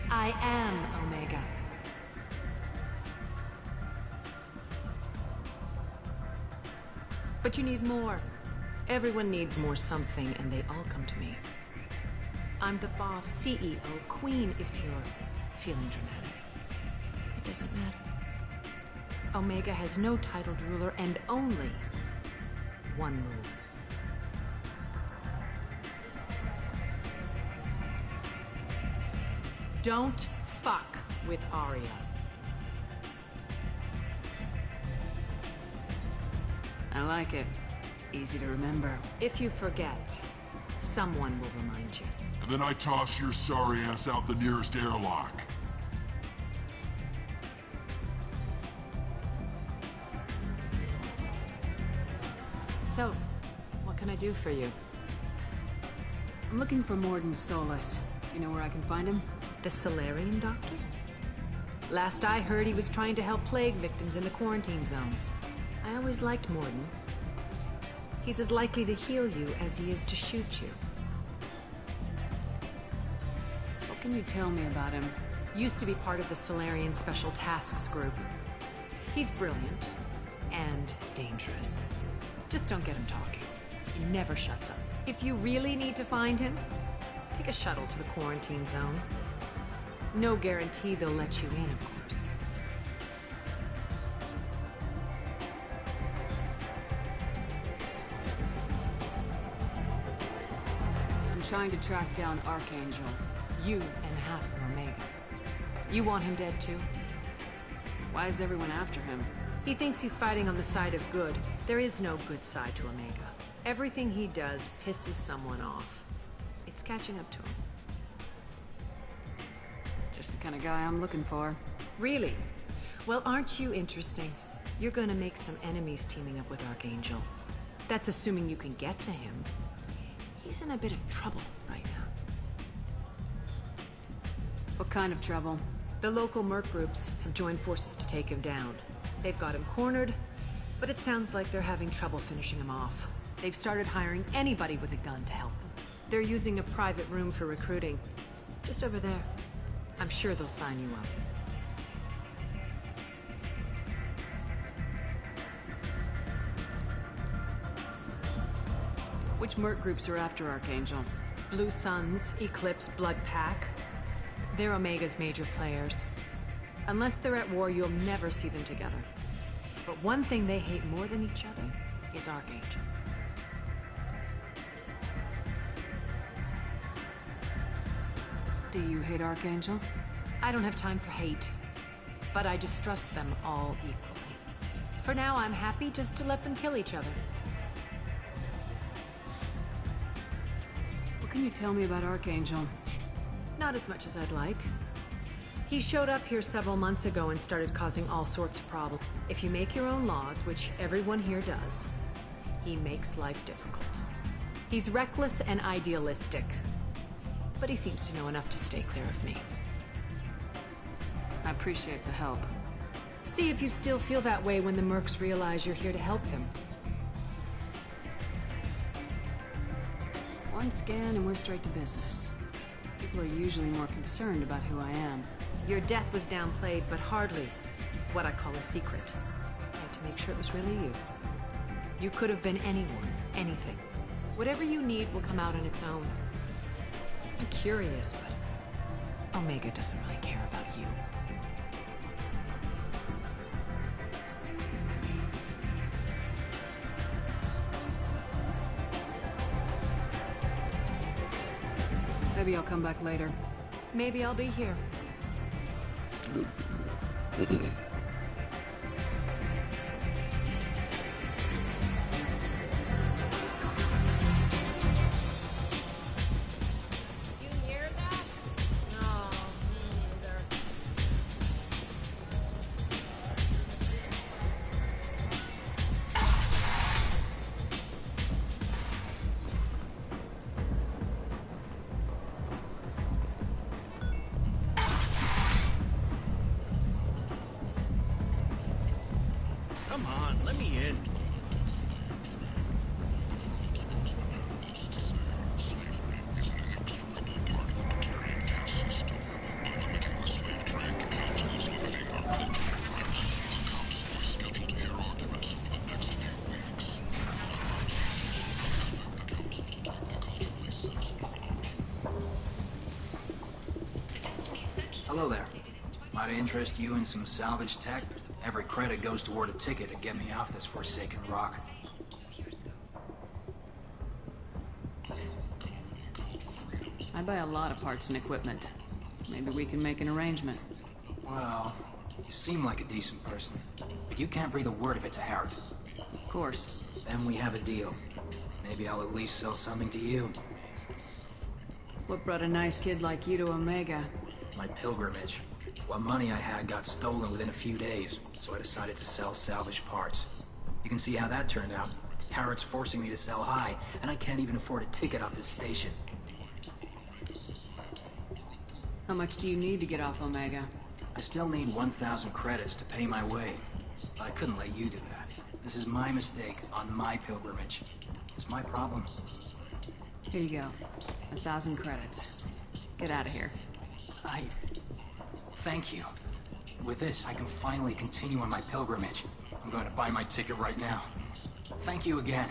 Speaker 4: I am Omega. But you need more. Everyone needs more something, and they all come to me. I'm the boss, CEO, queen, if you're feeling dramatic. It doesn't matter. Omega has no titled ruler and only one rule. Don't fuck with Aria. I like it. Easy to remember. If you forget, someone will remind you.
Speaker 15: And then I toss your sorry ass out the nearest airlock.
Speaker 4: So, what can I do for you? I'm looking for Morden Solus. Do you know where I can find him? The Solarian doctor? Last I heard, he was trying to help plague victims in the quarantine zone. I always liked Morden. He's as likely to heal you as he is to shoot you.
Speaker 19: What can you tell me about him?
Speaker 4: Used to be part of the Solarian Special Tasks Group. He's brilliant and dangerous. Just don't get him talking. He never shuts up. If you really need to find him, take a shuttle to the quarantine zone. No guarantee they'll let you in, of course.
Speaker 19: I'm trying to track down Archangel.
Speaker 4: You and half of Omega. You want him dead too?
Speaker 19: Why is everyone after him?
Speaker 4: He thinks he's fighting on the side of good. There is no good side to Omega. Everything he does pisses someone off. It's catching up to him.
Speaker 19: Just the kind of guy I'm looking for.
Speaker 4: Really? Well, aren't you interesting? You're gonna make some enemies teaming up with Archangel. That's assuming you can get to him. He's in a bit of trouble right now.
Speaker 19: What kind of trouble?
Speaker 4: The local merc groups have joined forces to take him down. They've got him cornered, but it sounds like they're having trouble finishing him off. They've started hiring anybody with a gun to help them. They're using a private room for recruiting. Just over there. I'm sure they'll sign you up.
Speaker 19: Which merc groups are after Archangel?
Speaker 4: Blue Suns, Eclipse, Blood Pack. They're Omega's major players. Unless they're at war, you'll never see them together. But one thing they hate more than each other is Archangel.
Speaker 19: Do you hate Archangel?
Speaker 4: I don't have time for hate, but I distrust them all equally. For now, I'm happy just to let them kill each other.
Speaker 19: What can you tell me about Archangel?
Speaker 4: Not as much as I'd like. He showed up here several months ago and started causing all sorts of problems. If you make your own laws, which everyone here does, he makes life difficult. He's reckless and idealistic, but he seems to know enough to stay clear of me.
Speaker 19: I appreciate the help.
Speaker 4: See if you still feel that way when the mercs realize you're here to help him.
Speaker 19: One scan and we're straight to business. People are usually more concerned about who I am.
Speaker 4: Your death was downplayed, but hardly what I call a secret. I had to make sure it was really you. You could have been anyone, anything. Whatever you need will come out on its own. I'm curious, but Omega doesn't really care about you.
Speaker 19: Maybe I'll come back later.
Speaker 4: Maybe I'll be here.
Speaker 18: Come on, let me in.
Speaker 20: Hello there. Might I interest you in some salvage tech? Every credit goes toward a ticket to get me off this forsaken rock.
Speaker 19: I buy a lot of parts and equipment. Maybe we can make an arrangement.
Speaker 20: Well, you seem like a decent person, but you can't breathe a word of it to Harrod.
Speaker 19: Of course.
Speaker 20: Then we have a deal. Maybe I'll at least sell something to you.
Speaker 19: What brought a nice kid like you to Omega?
Speaker 20: My pilgrimage. What money I had got stolen within a few days, so I decided to sell salvaged parts. You can see how that turned out. Harrod's forcing me to sell high, and I can't even afford a ticket off this station.
Speaker 19: How much do you need to get off Omega?
Speaker 20: I still need 1,000 credits to pay my way, but I couldn't let you do that. This is my mistake on my pilgrimage. It's my problem.
Speaker 19: Here you go. 1,000 credits. Get out of here.
Speaker 20: Thank you. With this, I can finally continue on my pilgrimage. I'm going to buy my ticket right now. Thank you again.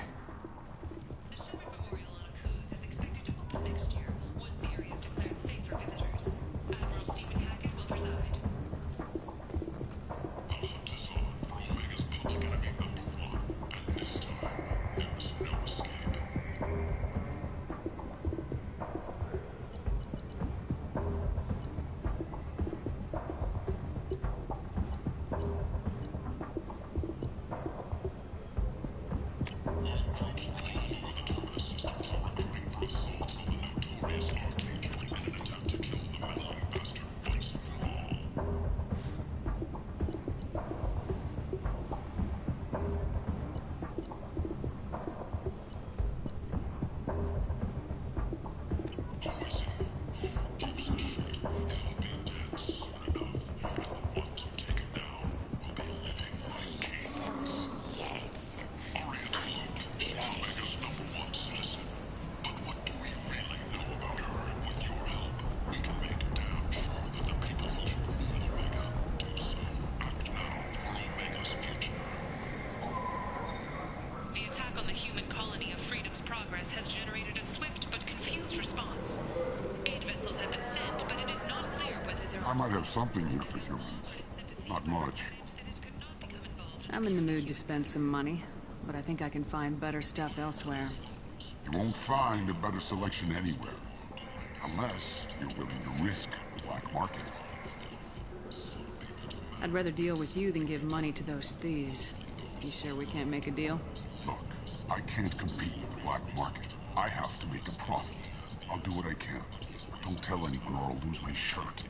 Speaker 15: I might have something here for humans. Not much.
Speaker 19: I'm in the mood to spend some money, but I think I can find better stuff elsewhere.
Speaker 15: You won't find a better selection anywhere. Unless you're willing to risk the black market.
Speaker 19: I'd rather deal with you than give money to those thieves. You sure we can't make a deal?
Speaker 15: Look, I can't compete with the black market. I have to make a profit. I'll do what I can. But don't tell anyone or I'll lose my shirt.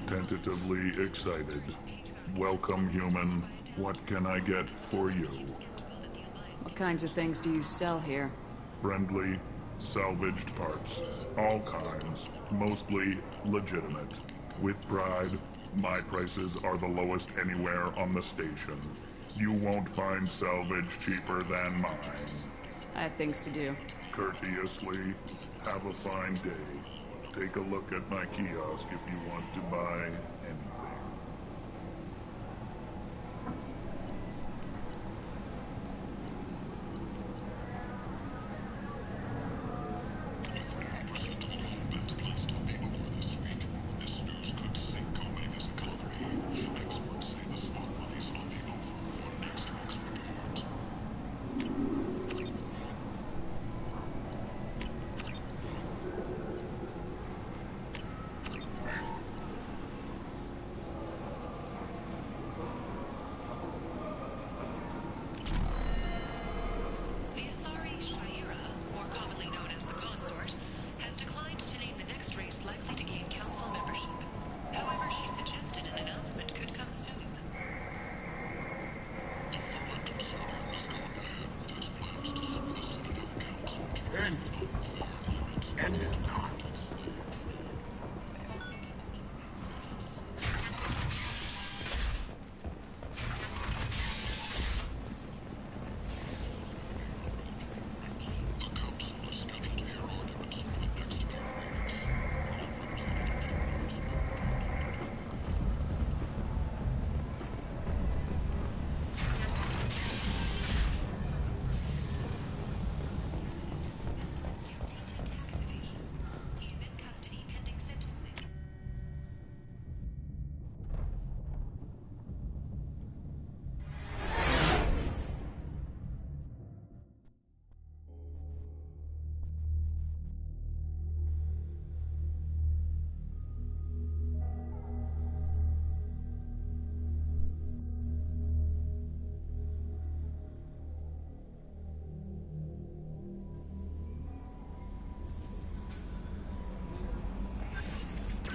Speaker 21: Tentatively excited. Welcome, human. What can I get for you?
Speaker 19: What kinds of things do you sell here?
Speaker 21: Friendly, salvaged parts. All kinds. Mostly legitimate. With pride, my prices are the lowest anywhere on the station. You won't find salvage cheaper than mine.
Speaker 19: I have things to do.
Speaker 21: Courteously, have a fine day. Take a look at my kiosk if you want to buy anything.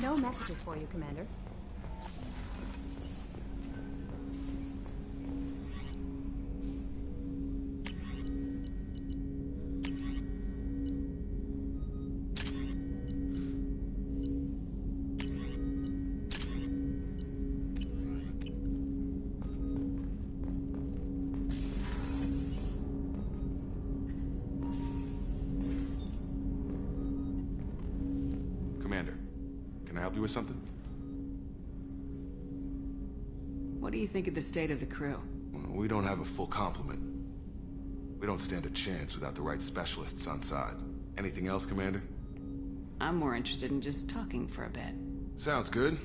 Speaker 9: No messages for you, Commander.
Speaker 3: Commander, can I help you with something?
Speaker 19: What do you think of the state of the crew?
Speaker 3: Well, we don't have a full complement. We don't stand a chance without the right specialists on side. Anything else, Commander?
Speaker 19: I'm more interested in just talking for a bit.
Speaker 3: Sounds good.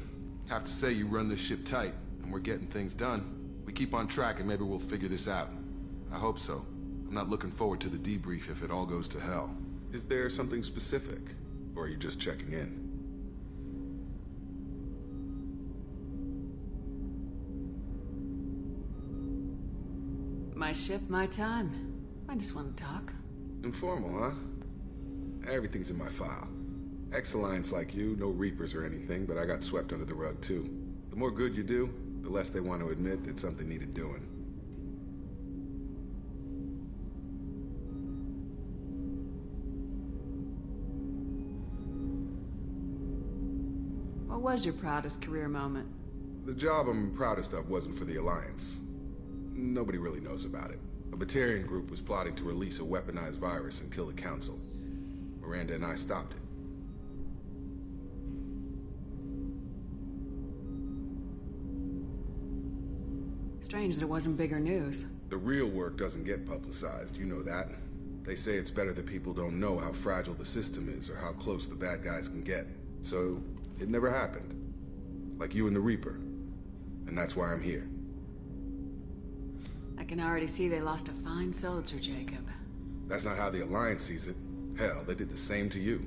Speaker 3: Have to say you run this ship tight, and we're getting things done. We keep on track and maybe we'll figure this out. I hope so. I'm not looking forward to the debrief if it all goes to hell. Is there something specific? Or are you just checking in?
Speaker 19: My ship, my time. I just want to talk.
Speaker 3: Informal, huh? Everything's in my file. Ex-Alliance like you, no Reapers or anything, but I got swept under the rug too. The more good you do, the less they want to admit that something needed doing.
Speaker 19: What was your proudest career moment?
Speaker 3: The job I'm proudest of wasn't for the Alliance. Nobody really knows about it. A Batarian group was plotting to release a weaponized virus and kill the Council. Miranda and I stopped it.
Speaker 19: Strange there wasn't bigger news.
Speaker 3: The real work doesn't get publicized, you know that. They say it's better that people don't know how fragile the system is or how close the bad guys can get. So, it never happened. Like you and the Reaper. And that's why I'm here.
Speaker 19: I can already see they lost a fine soldier, Jacob.
Speaker 3: That's not how the Alliance sees it. Hell, they did the same to you.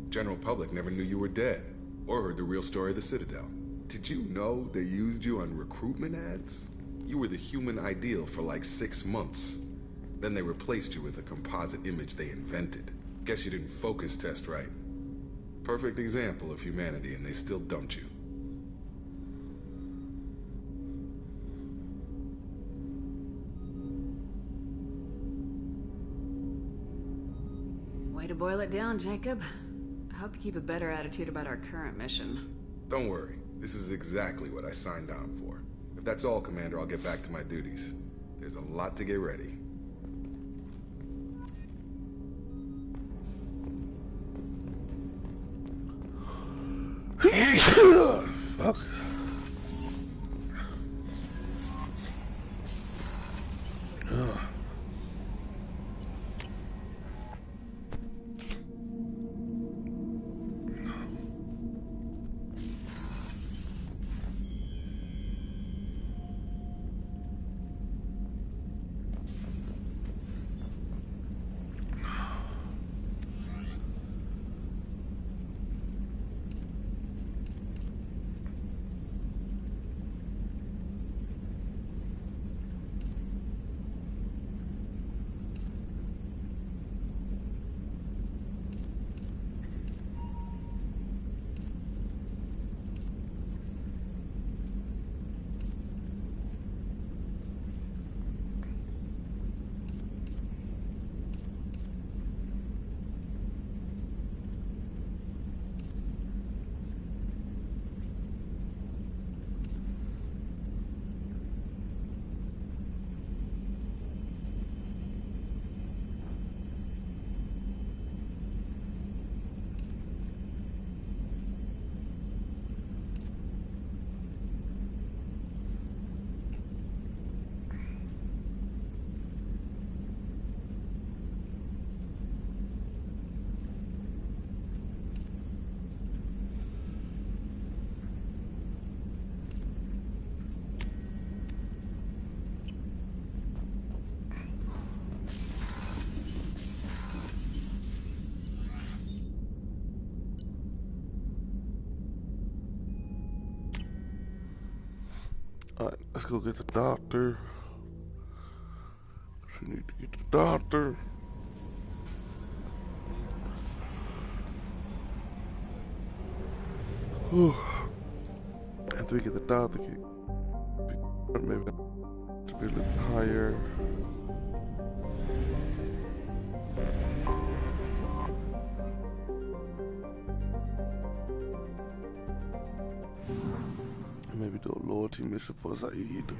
Speaker 3: General public never knew you were dead, or heard the real story of the Citadel. Did you know they used you on recruitment ads? You were the human ideal for like 6 months. Then they replaced you with a composite image they invented. Guess you didn't focus test right. Perfect example of humanity, and they still dumped you.
Speaker 19: Way to boil it down, Jacob. I hope you keep a better attitude about our current mission.
Speaker 3: Don't worry. This is exactly what I signed on for. If that's all, Commander, I'll get back to my duties. There's a lot to get ready.
Speaker 1: Fuck. Ugh. Alright, let's go get the doctor. She need to get the doctor. After we get the dollar kick, maybe to be a little bit higher. Maybe do a loyalty mission for Zaid.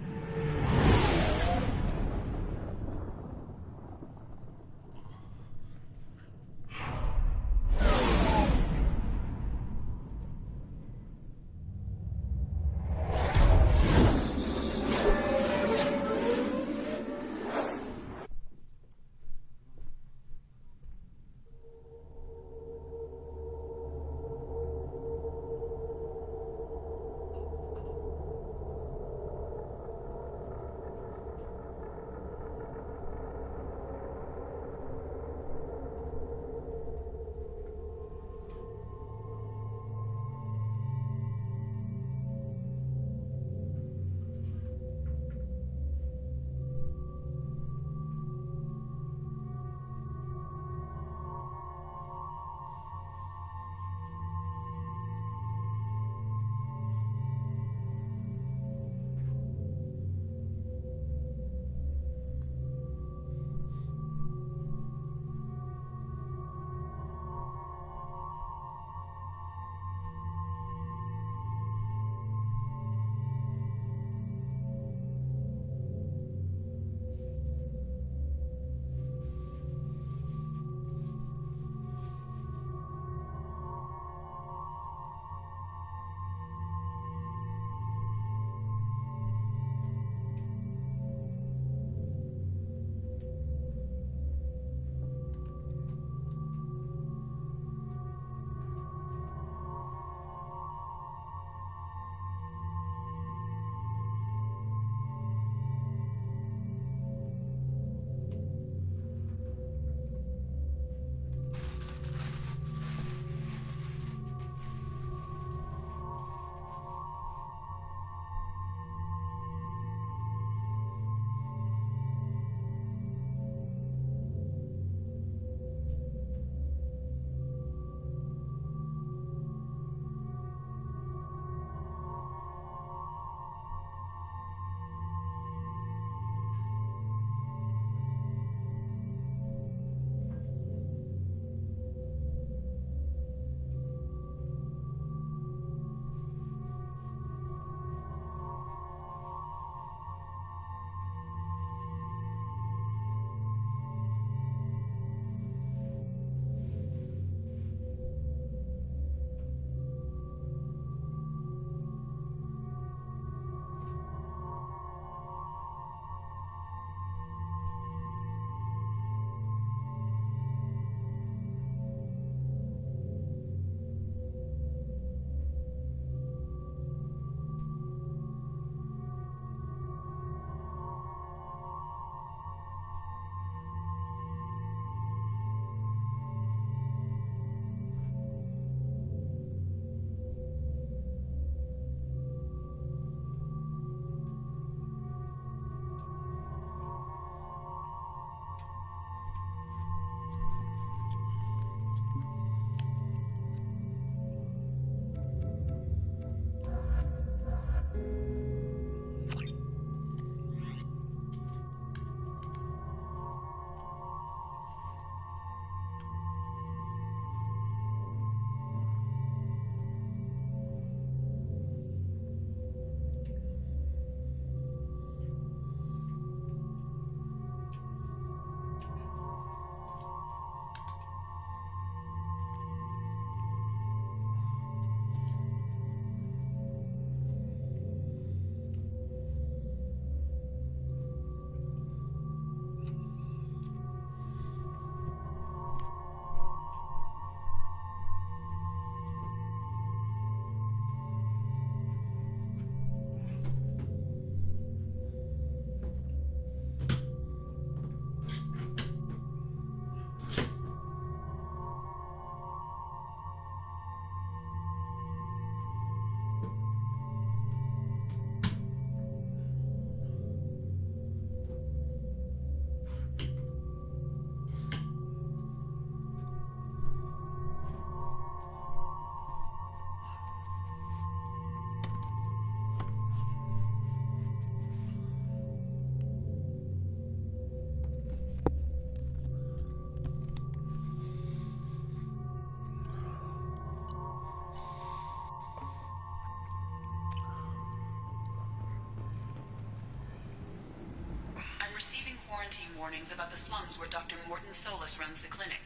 Speaker 16: quarantine warnings about the slums where Dr. Morton Solus runs the clinic.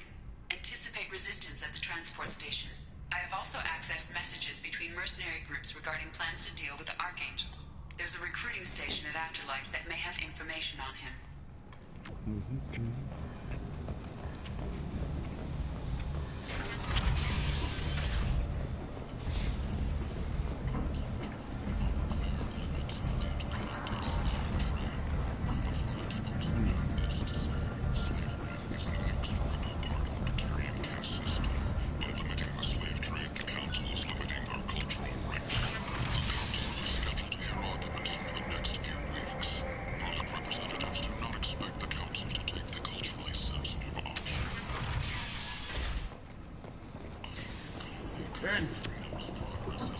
Speaker 16: Anticipate resistance at the transport station. I have also accessed messages between mercenary groups regarding plans to deal with the Archangel. There's a recruiting station at Afterlife that may have information on him.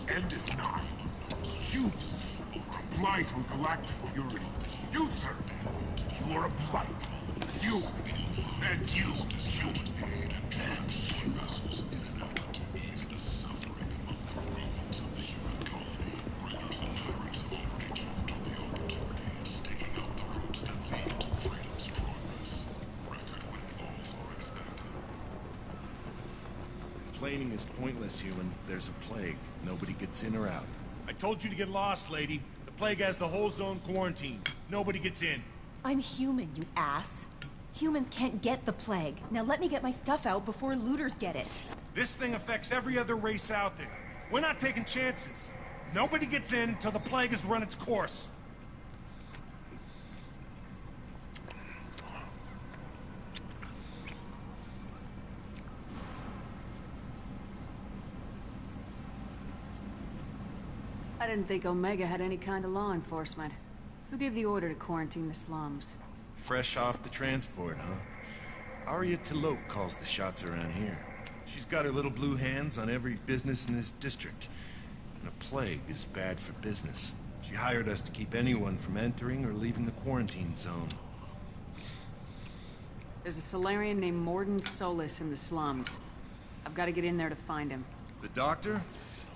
Speaker 15: End is nigh. Humans are a blight on galactic purity. You, sir, you are a blight. You, and you, human. And you.
Speaker 7: Complaining is pointless, human. There's a plague. Nobody gets in or out.
Speaker 18: I told you to get lost, lady. The plague has the whole zone quarantined. Nobody gets in.
Speaker 22: I'm human, you ass. Humans can't get the plague. Now let me get my stuff out before looters get it.
Speaker 18: This thing affects every other race out there. We're not taking chances. Nobody gets in till the plague has run its course.
Speaker 19: I didn't think Omega had any kind of law enforcement. Who gave the order to quarantine the slums?
Speaker 7: Fresh off the transport, huh? Arya T'Loak calls the shots around here. She's got her little blue hands on every business in this district. And a plague is bad for business. She hired us to keep anyone from entering or leaving the quarantine zone.
Speaker 19: There's a Solarian named Morton Solus in the slums. I've got to get in there to find him.
Speaker 7: The doctor?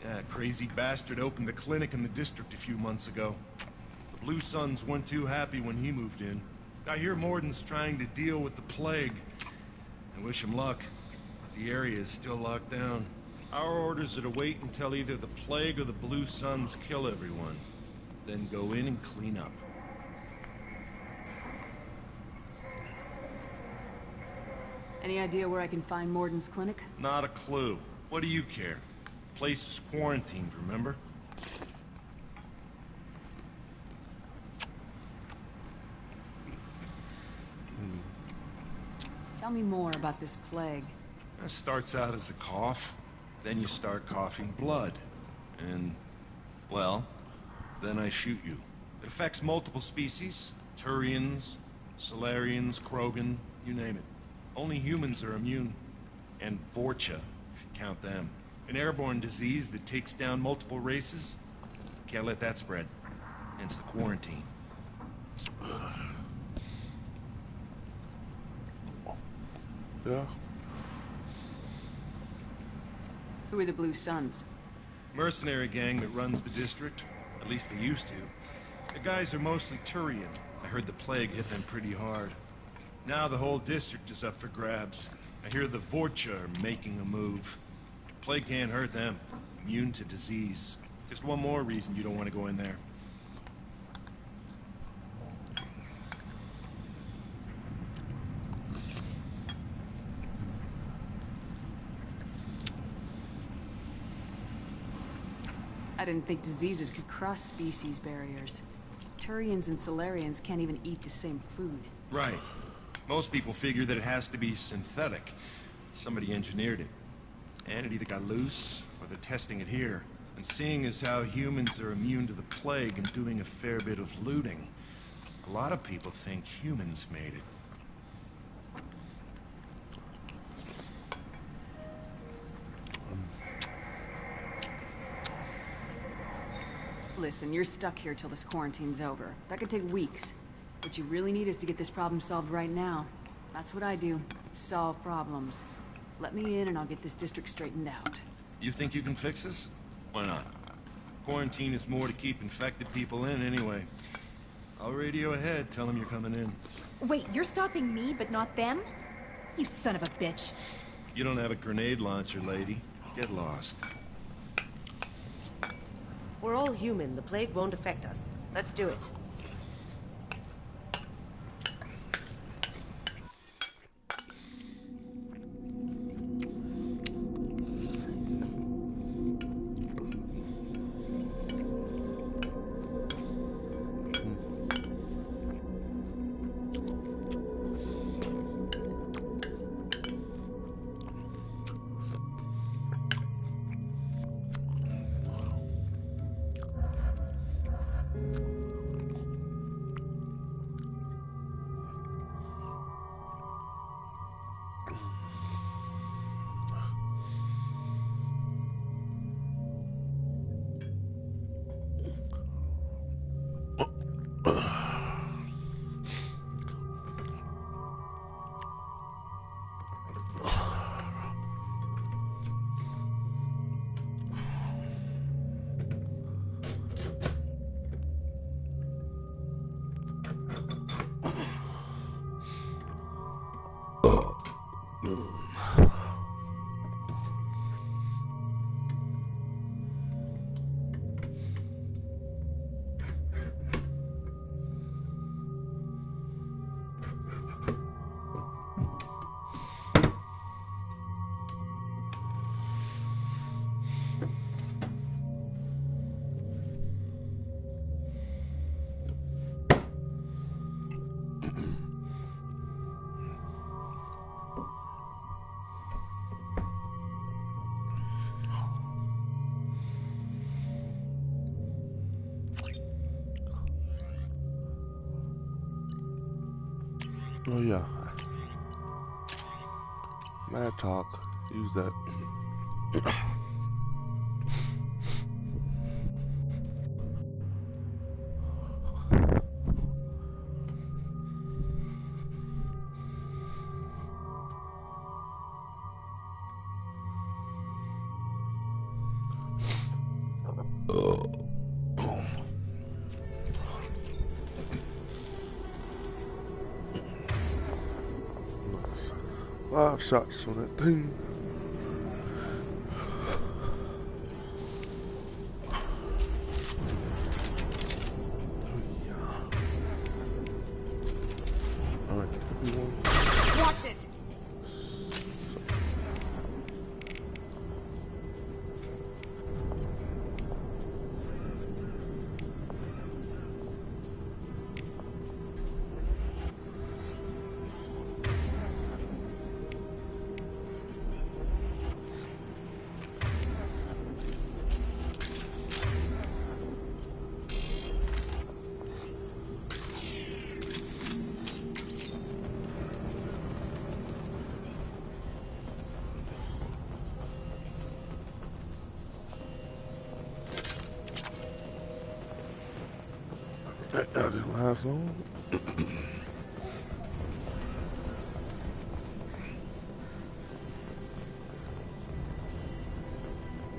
Speaker 7: Yeah, crazy bastard opened a clinic in the district a few months ago. The Blue Suns weren't too happy when he moved in. I hear Morton's trying to deal with the plague. I wish him luck, but the area is still locked down. Our orders are to wait until either the plague or the Blue Suns kill everyone. Then go in and clean up.
Speaker 19: Any idea where I can find Morton's clinic?
Speaker 7: Not a clue. What do you care? The place is quarantined, remember?
Speaker 19: Tell me more about this plague.
Speaker 7: It starts out as a cough, then you start coughing blood. And, well, then I shoot you. It affects multiple species. Turians, Solarians, Krogan, you name it. Only humans are immune. And Vorcha, if you count them. An airborne disease that takes down multiple races. Can't let that spread. Hence the quarantine.
Speaker 1: Yeah.
Speaker 19: Who are the Blue Suns?
Speaker 7: Mercenary gang that runs the district. At least they used to. The guys are mostly Turian. I heard the plague hit them pretty hard. Now the whole district is up for grabs. I hear the Vorcha are making a move. Plague can't hurt them. Immune to disease. Just one more reason you don't want to go in there.
Speaker 19: I didn't think diseases could cross species barriers. Turians and Solarians can't even eat the same food.
Speaker 7: Right. Most people figure that it has to be synthetic. Somebody engineered it. And it either got loose, or they're testing it here. And seeing as how humans are immune to the plague and doing a fair bit of looting, a lot of people think humans made it.
Speaker 19: Listen, you're stuck here till this quarantine's over. That could take weeks. What you really need is to get this problem solved right now. That's what I do. Solve problems. Let me in and I'll get this district straightened out.
Speaker 7: You think you can fix this? Why not? Quarantine is more to keep infected people in anyway. I'll radio ahead, tell them you're coming in.
Speaker 22: Wait, you're stopping me, but not them? You son of a bitch.
Speaker 7: You don't have a grenade launcher, lady. Get lost.
Speaker 6: We're all human. The plague won't affect us. Let's do it.
Speaker 1: Oh yeah. Mad talk. Use that. Nice. 5 shots on that thing.
Speaker 22: Watch it!
Speaker 1: That didn't last long.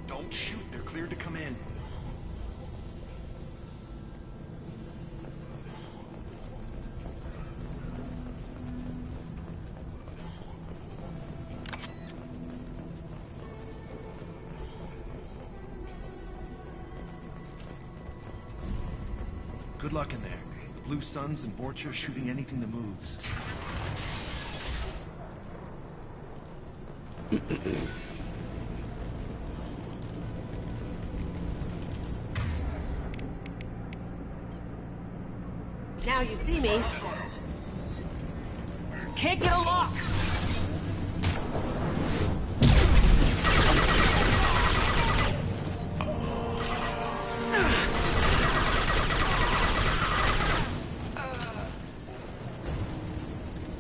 Speaker 7: Don't shoot. They're cleared to come in. Good luck in there. The Blue Suns and Vorcha shooting anything that moves.
Speaker 6: Now you see me.
Speaker 22: Can't get a lock!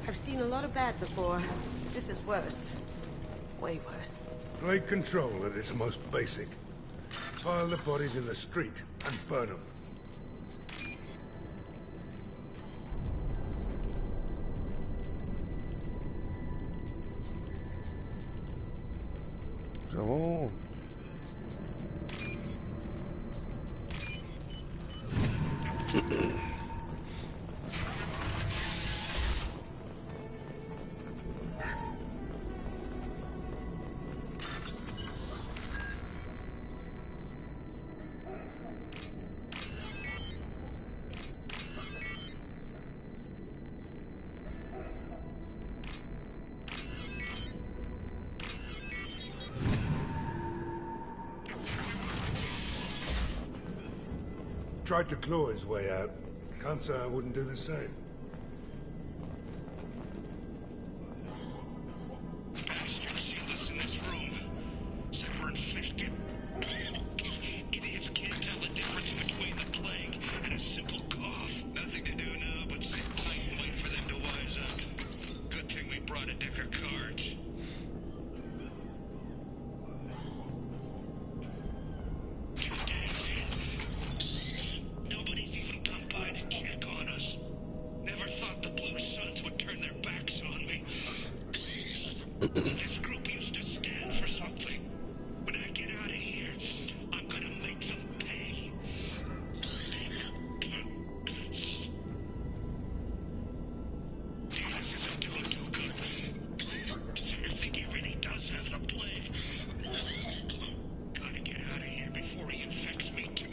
Speaker 6: I've seen a lot of bad before. This is worse. Way worse.
Speaker 17: Plague control at its most basic. Pile the bodies in the street and burn them.
Speaker 1: Come on.
Speaker 17: tried to claw his way out. Can't say I wouldn't do the same.
Speaker 2: This group used to stand for something. When I get out of here, I'm gonna make them pay. Davis isn't doing too good. I think he really does have the plague. Gotta get out of here before he infects me too.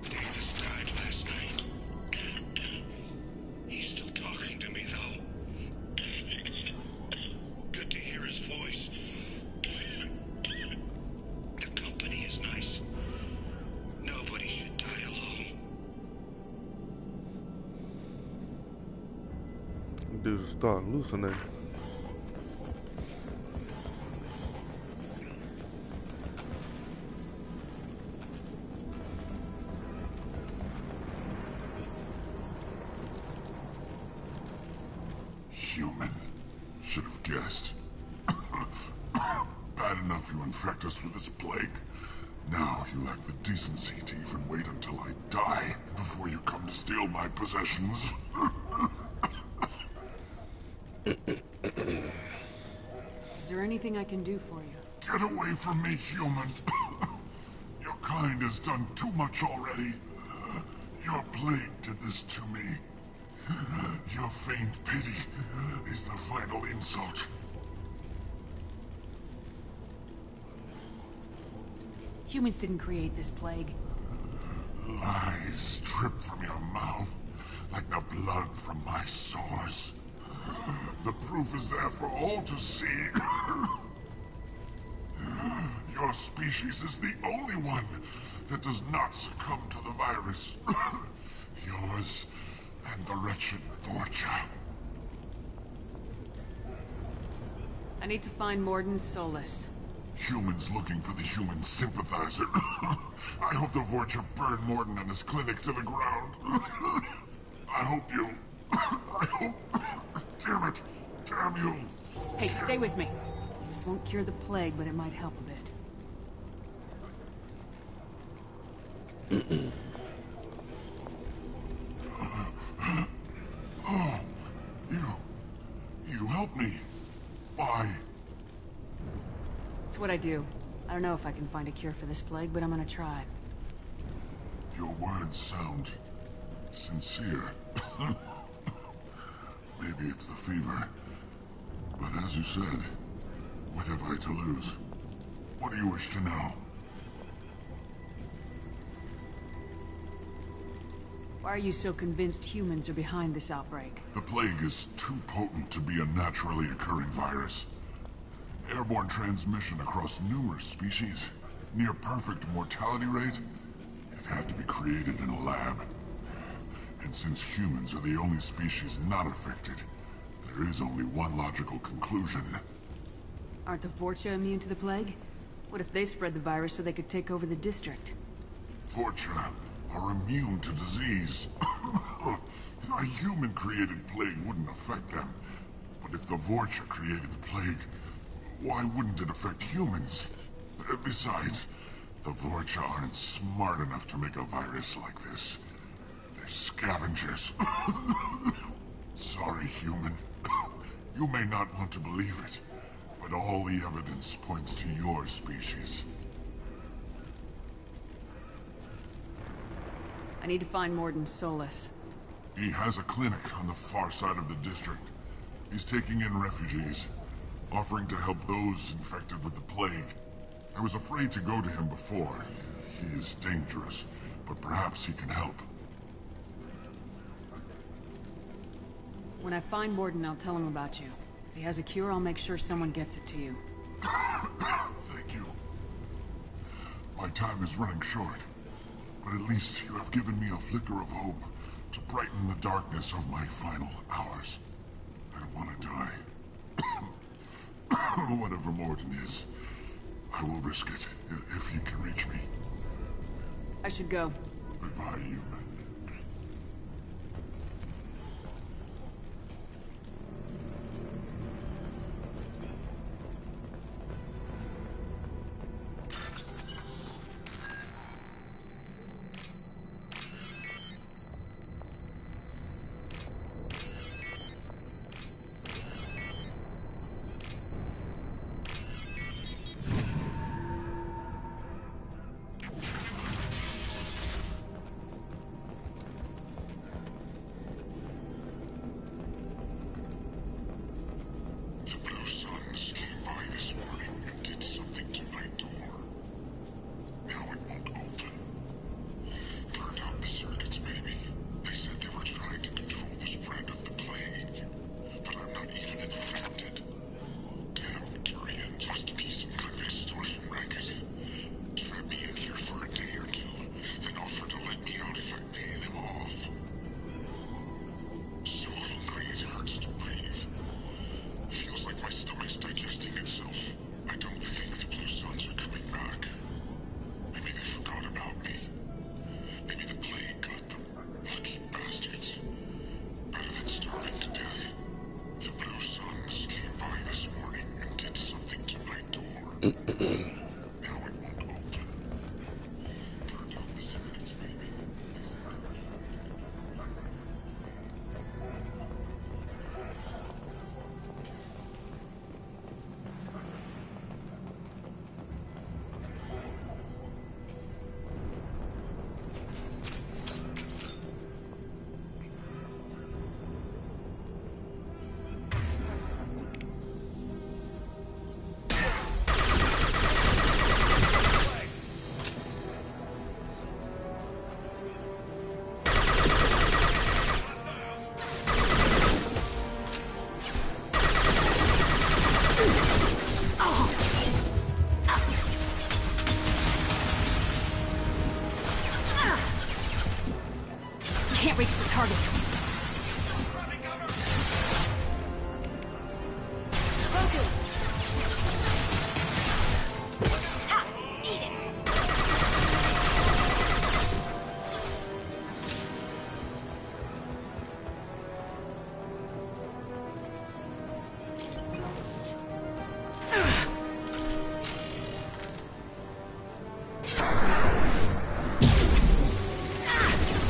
Speaker 2: Davis died last night. He's still talking to me, though. Good to hear his voice. The company is nice. Nobody should die alone.
Speaker 1: Dude, start hallucinating.
Speaker 15: Human. Should have guessed. Bad enough you infect us with this plague. Now you lack the decency to even wait until I die before you come to steal my possessions.
Speaker 19: Is there anything I can do for you?
Speaker 15: Get away from me, human. Your kind has done too much already. Your plague did this to me. Your faint pity is the final insult.
Speaker 19: Humans didn't create this plague.
Speaker 15: Lies drip from your mouth like the blood from my sores. The proof is there for all to see. Your species is the only one that does not succumb to the virus. Yours and the wretched Vorcha.
Speaker 19: I need to find Mordin Solus.
Speaker 15: Humans looking for the human sympathizer. I hope the Vorcha burned Mordin and his clinic to the ground. I hope you... I hope... Damn it. Damn you.
Speaker 19: Hey, stay with me. This won't cure the plague, but it might help a bit.
Speaker 15: Oh, you helped me. Why?
Speaker 19: It's what I do. I don't know if I can find a cure for this plague, but I'm gonna try.
Speaker 15: Your words sound sincere. Maybe it's the fever. But as you said, what have I to lose? What do you wish to know?
Speaker 19: Why are you so convinced humans are behind this outbreak?
Speaker 15: The plague is too potent to be a naturally occurring virus. Airborne transmission across numerous species, near perfect mortality rate. It had to be created in a lab. And since humans are the only species not affected, there is only one logical conclusion.
Speaker 19: Aren't the Vorcha immune to the plague? What if they spread the virus so they could take over the district?
Speaker 15: Vorcha are immune to disease. A human-created plague wouldn't affect them. But if the Vorcha created the plague, why wouldn't it affect humans? Besides, the Vorcha aren't smart enough to make a virus like this. They're scavengers. Sorry, human. You may not want to believe it, but all the evidence points to your species.
Speaker 19: I need to find Mordin Solus.
Speaker 15: He has a clinic on the far side of the district. He's taking in refugees, offering to help those infected with the plague. I was afraid to go to him before. He is dangerous, but perhaps he can help.
Speaker 19: When I find Mordin, I'll tell him about you. If he has a cure, I'll make sure someone gets it to you.
Speaker 15: Thank you. My time is running short, but at least you have given me a flicker of hope to brighten the darkness of my final hours. I don't want to die. Whatever Morden is, I will risk it if he can reach me.
Speaker 19: I should go.
Speaker 15: Goodbye, human.
Speaker 22: Can't reach the target. Eat it.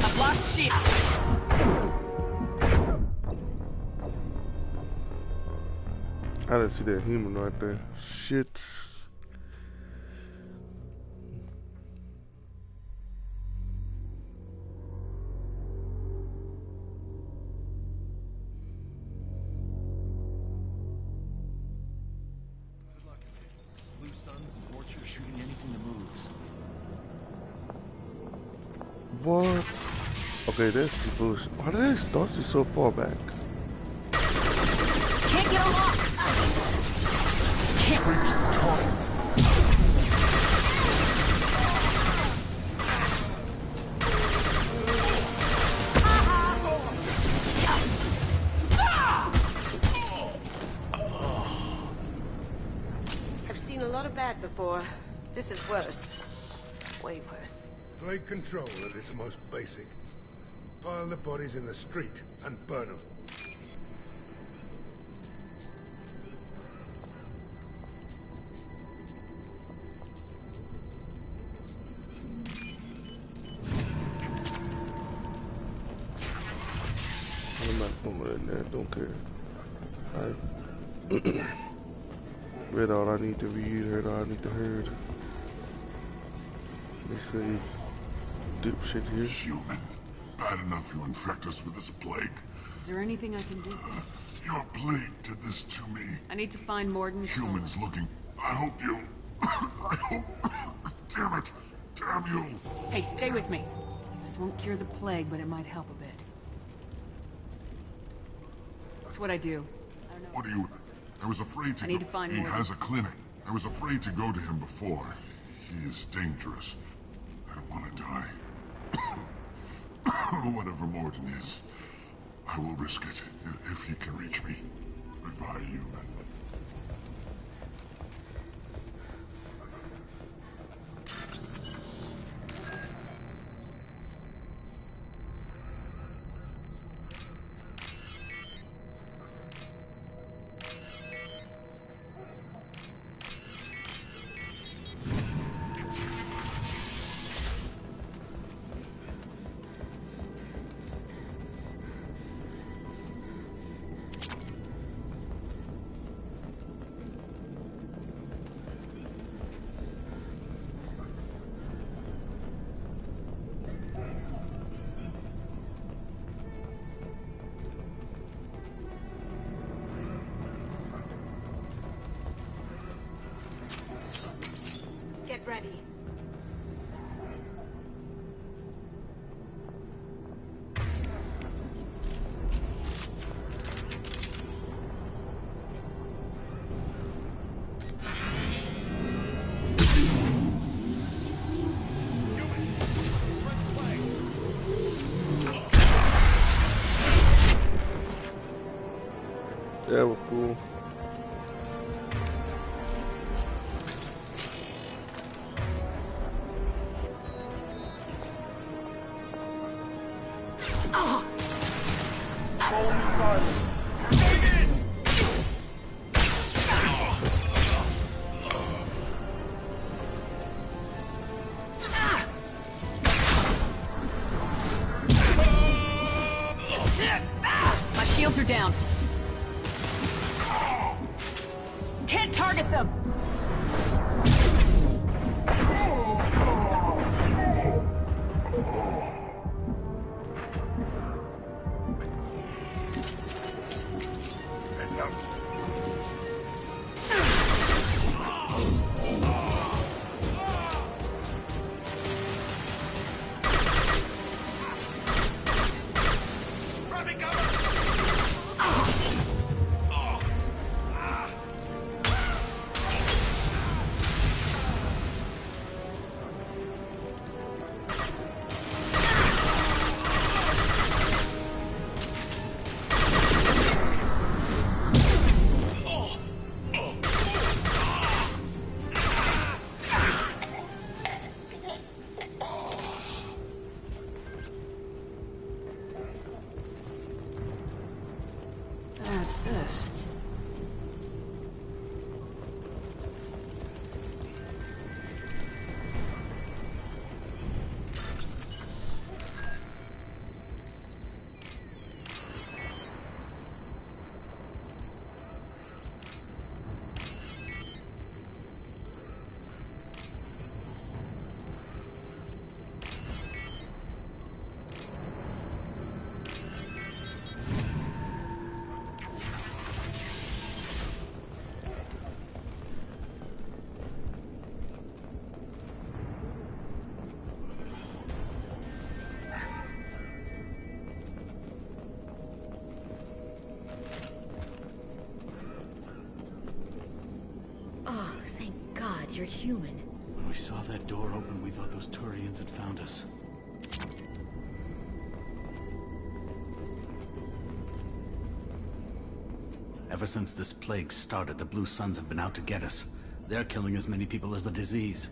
Speaker 14: I've lost shield.
Speaker 1: I didn't see that human right there. Shit.
Speaker 7: Blue Suns and Torture shooting anything that moves.
Speaker 1: What? Okay, that's the bullshit. Why did they start you so far back?
Speaker 22: Can't get a lock.
Speaker 15: Can't reach the target.
Speaker 6: I've seen a lot of bad before. This is worse. Way worse.
Speaker 17: Plague control at its most basic. Pile the bodies in the street and burn them.
Speaker 1: I'm not going there, don't care. I read all I need to read, heard all I need to heard. They say dipshit here.
Speaker 15: Human. Bad enough you infect us with this plague.
Speaker 19: Is there anything I can do?
Speaker 15: Your plague did this to me.
Speaker 19: I need to find Morden.
Speaker 15: Humans looking. I hope you... I hope... Damn it. Damn you.
Speaker 19: Hey, stay with me. This won't cure the plague, but it might help a bit. That's what I do.
Speaker 15: What do you... I was afraid to
Speaker 19: I need to find
Speaker 15: He
Speaker 19: Morden.
Speaker 15: has a clinic. I was afraid to go to him before. He is dangerous. I don't want to die. Whatever Mordin is, I will risk it if he can reach me. Goodbye, human.
Speaker 6: Get ready.
Speaker 1: That was cool.
Speaker 19: My shields are down. Can't target them.
Speaker 15: Heads up.
Speaker 19: What's this?
Speaker 6: Oh, thank God you're human.
Speaker 5: When we saw that door open, we thought those Turians had found us. Ever since this plague started, the Blue Suns have been out to get us. They're killing as many people as the disease.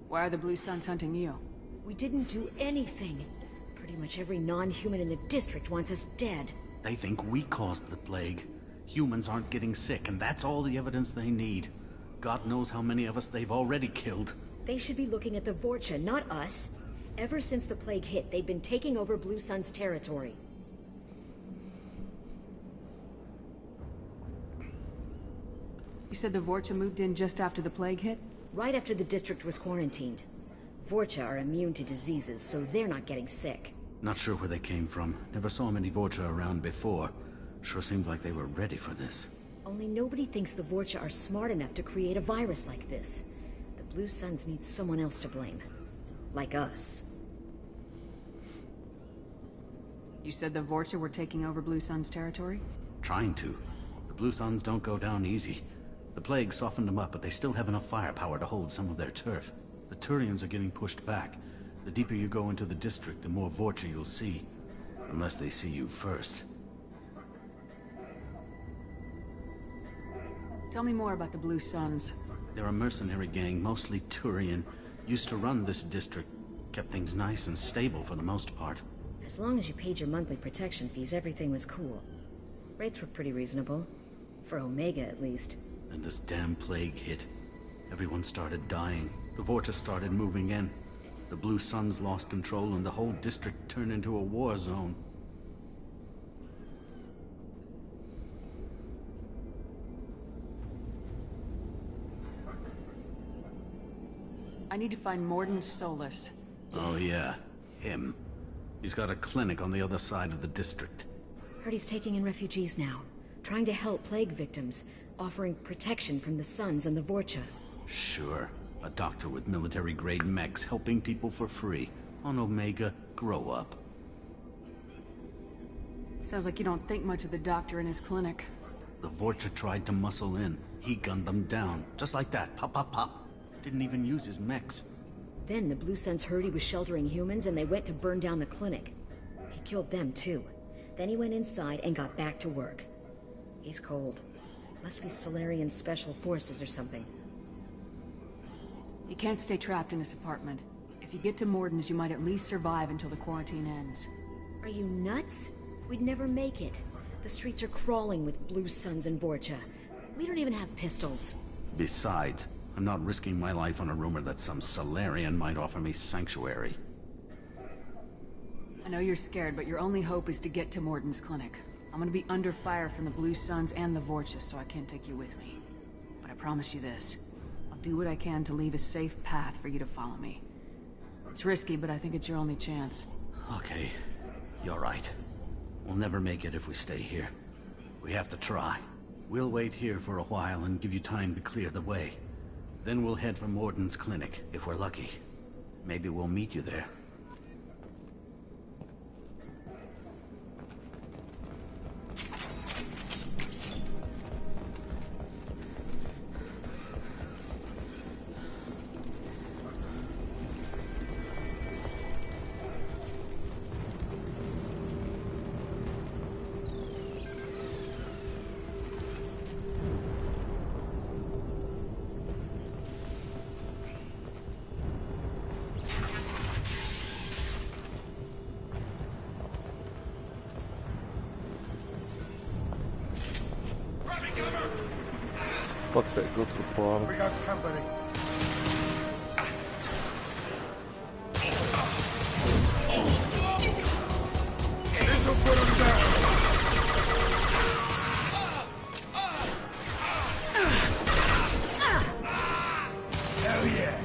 Speaker 19: Why are the Blue Suns hunting you?
Speaker 6: We didn't do anything. Pretty much every non-human in the district wants us dead.
Speaker 5: They think we caused the plague. Humans aren't getting sick, and that's all the evidence they need. God knows how many of us they've already killed.
Speaker 6: They should be looking at the Vorcha, not us. Ever since the plague hit, they've been taking over Blue Sun's territory.
Speaker 19: You said the Vorcha moved in just after the plague hit?
Speaker 6: Right after the district was quarantined. Vorcha are immune to diseases, so they're not getting sick.
Speaker 5: Not sure where they came from. Never saw many Vorcha around before. Sure seemed like they were ready for this.
Speaker 6: Only nobody thinks the Vorcha are smart enough to create a virus like this. The Blue Suns need someone else to blame. Like us.
Speaker 19: You said the Vorcha were taking over Blue Sun's territory?
Speaker 5: Trying to. The Blue Suns don't go down easy. The plague softened them up, but they still have enough firepower to hold some of their turf. The Turians are getting pushed back. The deeper you go into the district, the more Vorcha you'll see. Unless they see you first.
Speaker 19: Tell me more about the Blue Suns.
Speaker 5: They're a mercenary gang, mostly Turian. Used to run this district. Kept things nice and stable for the most part.
Speaker 8: As long as you paid your monthly protection fees, everything was cool. Rates were pretty reasonable. For Omega, at least.
Speaker 5: And this damn plague hit. Everyone started dying. The Vorcha started moving in. The Blue Suns lost control and the whole district turned into a war zone.
Speaker 19: I need to find Mordin Solus.
Speaker 5: Oh yeah, him. He's got a clinic on the other side of the district.
Speaker 8: Heard he's taking in refugees now. Trying to help plague victims. Offering protection from the Suns and the Vorcha.
Speaker 5: Sure. A doctor with military-grade mechs helping people for free. On Omega, grow up.
Speaker 19: Sounds like you don't think much of the doctor in his clinic.
Speaker 5: The Vorcha tried to muscle in. He gunned them down. Just like that. Pop, pop, pop. Didn't even use his mechs.
Speaker 8: Then the Blue Suns heard he was sheltering humans and they went to burn down the clinic. He killed them too. Then he went inside and got back to work. He's cold. Must be Solarian Special Forces or something.
Speaker 19: You can't stay trapped in this apartment. If you get to Mordin's, you might at least survive until the quarantine ends.
Speaker 8: Are you nuts? We'd never make it. The streets are crawling with Blue Suns and Vorcha. We don't even have pistols.
Speaker 5: Besides, I'm not risking my life on a rumor that some Solarian might offer me sanctuary.
Speaker 19: I know you're scared, but your only hope is to get to Mordin's clinic. I'm gonna be under fire from the Blue Suns and the Vorcha, so I can't take you with me. But I promise you this. I'll do what I can to leave a safe path for you to follow me. It's risky, but I think it's your only chance.
Speaker 5: Okay. You're right. We'll never make it if we stay here. We have to try. We'll wait here for a while and give you time to clear the way. Then we'll head for Mordin's clinic, if we're lucky. Maybe we'll meet you there.
Speaker 1: Fuck that, go to the bottom.
Speaker 17: We got company. This'll put him down. Hell yeah.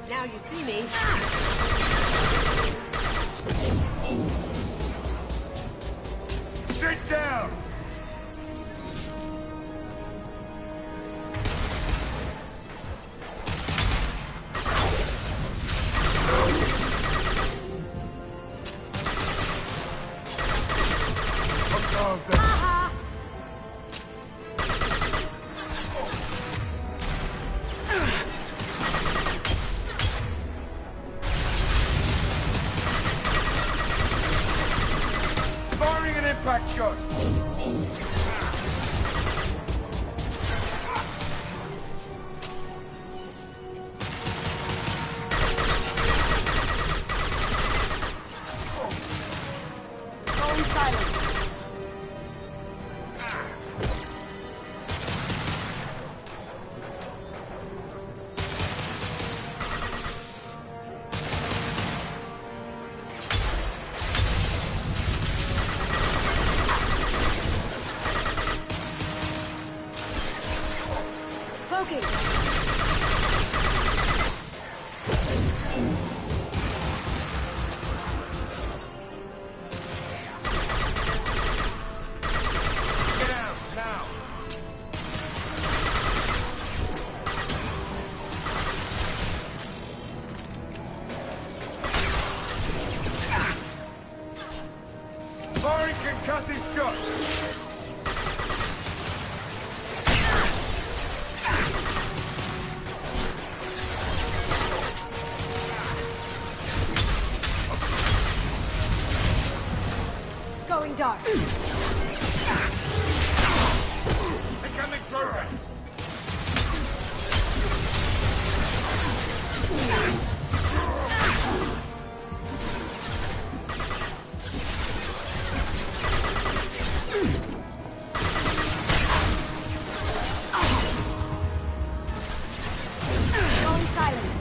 Speaker 6: Now you see me.
Speaker 17: Sit down! Firing an impact shot!
Speaker 6: Going silent. Cloaking.
Speaker 17: Firing concussive shot!
Speaker 6: Going dark.
Speaker 17: Becoming progress!
Speaker 6: Going silent.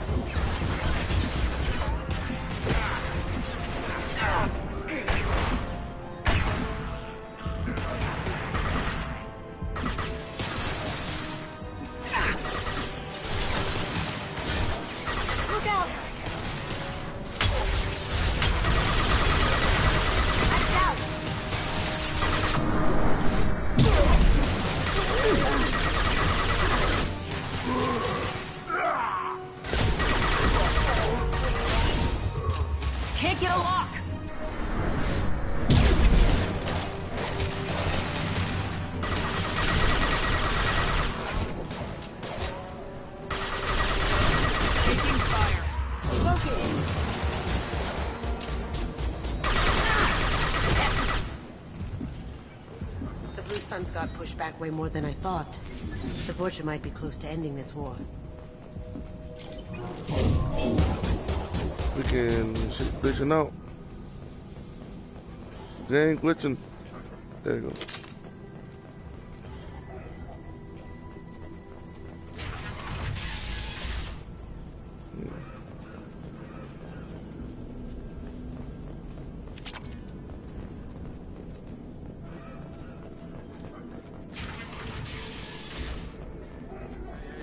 Speaker 6: Look out! That's out!
Speaker 22: Can't get a lock! Taking fire.
Speaker 6: Located. The Blue Suns got pushed back way more than I thought. The Vorcha might be close to ending this war.
Speaker 1: We can shit glitching out. Game glitching. There you go.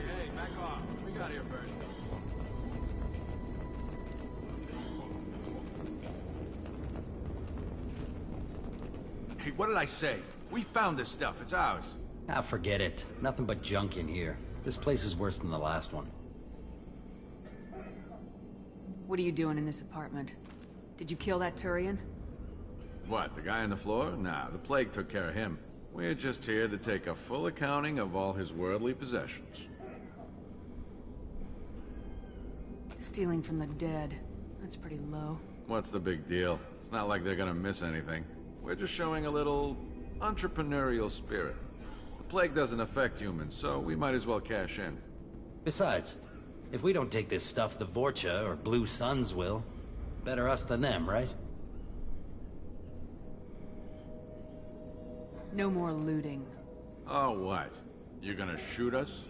Speaker 11: Hey, back off. We got here first. Hey, what did I say? We found this stuff. It's ours.
Speaker 12: Ah, forget it. Nothing but junk in here. This place is worse than the last one.
Speaker 19: What are you doing in this apartment? Did you kill that Turian?
Speaker 11: What, the guy on the floor? Nah, the plague took care of him. We're just here to take a full accounting of all his worldly possessions.
Speaker 19: Stealing from the dead. That's pretty low.
Speaker 11: What's the big deal? It's not like they're gonna miss anything. We're just showing a little entrepreneurial spirit. The plague doesn't affect humans, so we might as well cash in.
Speaker 12: Besides, if we don't take this stuff, the Vorcha or Blue Suns will. Better us than them, right?
Speaker 19: No more looting.
Speaker 11: Oh, what? You gonna shoot us?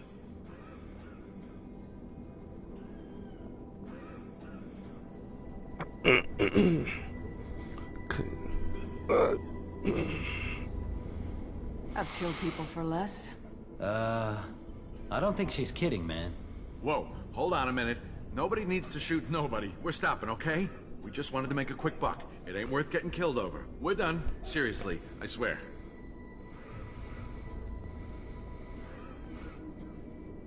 Speaker 19: I've killed people for less.
Speaker 12: I don't think she's kidding, man.
Speaker 11: Whoa, hold on a minute. Nobody needs to shoot nobody. We're stopping, okay? We just wanted to make a quick buck. It ain't worth getting killed over. We're done. Seriously, I swear.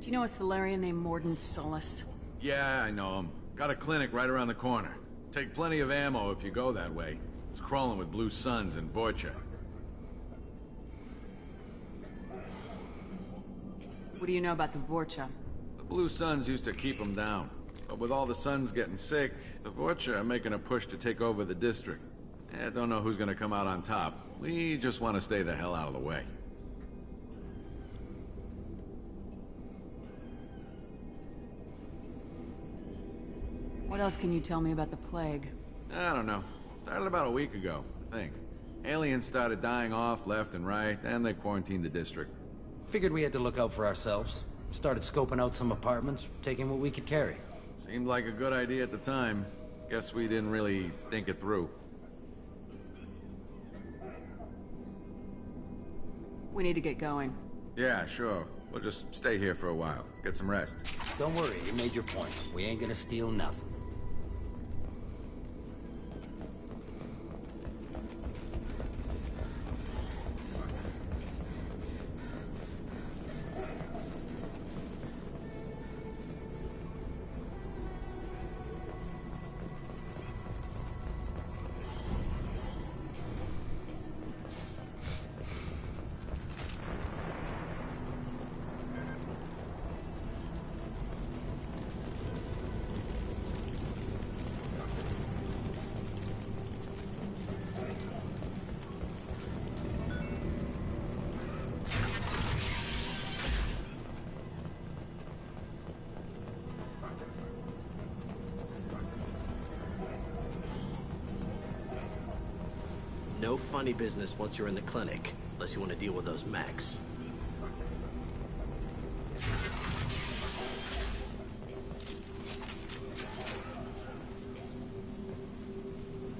Speaker 19: Do you know a Solarian named Morden Solus?
Speaker 11: Yeah, I know him. Got a clinic right around the corner. Take plenty of ammo if you go that way. It's crawling with Blue Suns and Vorcha.
Speaker 19: What do you know about the Vorcha?
Speaker 11: The Blue Suns used to keep them down. But with all the Suns getting sick, the Vorcha are making a push to take over the district. I don't know who's gonna come out on top. We just want to stay the hell out of the way.
Speaker 19: What else can you tell me about the plague?
Speaker 11: I don't know. Started about a week ago, I think. Aliens started dying off left and right, and they quarantined the district.
Speaker 12: Figured we had to look out for ourselves. Started scoping out some apartments, taking what we could carry.
Speaker 11: Seemed like a good idea at the time. Guess we didn't really think it through.
Speaker 19: We need to get going.
Speaker 11: Yeah, sure. We'll just stay here for a while. Get some rest.
Speaker 12: Don't worry, you made your point. We ain't gonna steal nothing.
Speaker 10: No funny business once you're in the clinic, unless you want to deal with those mechs.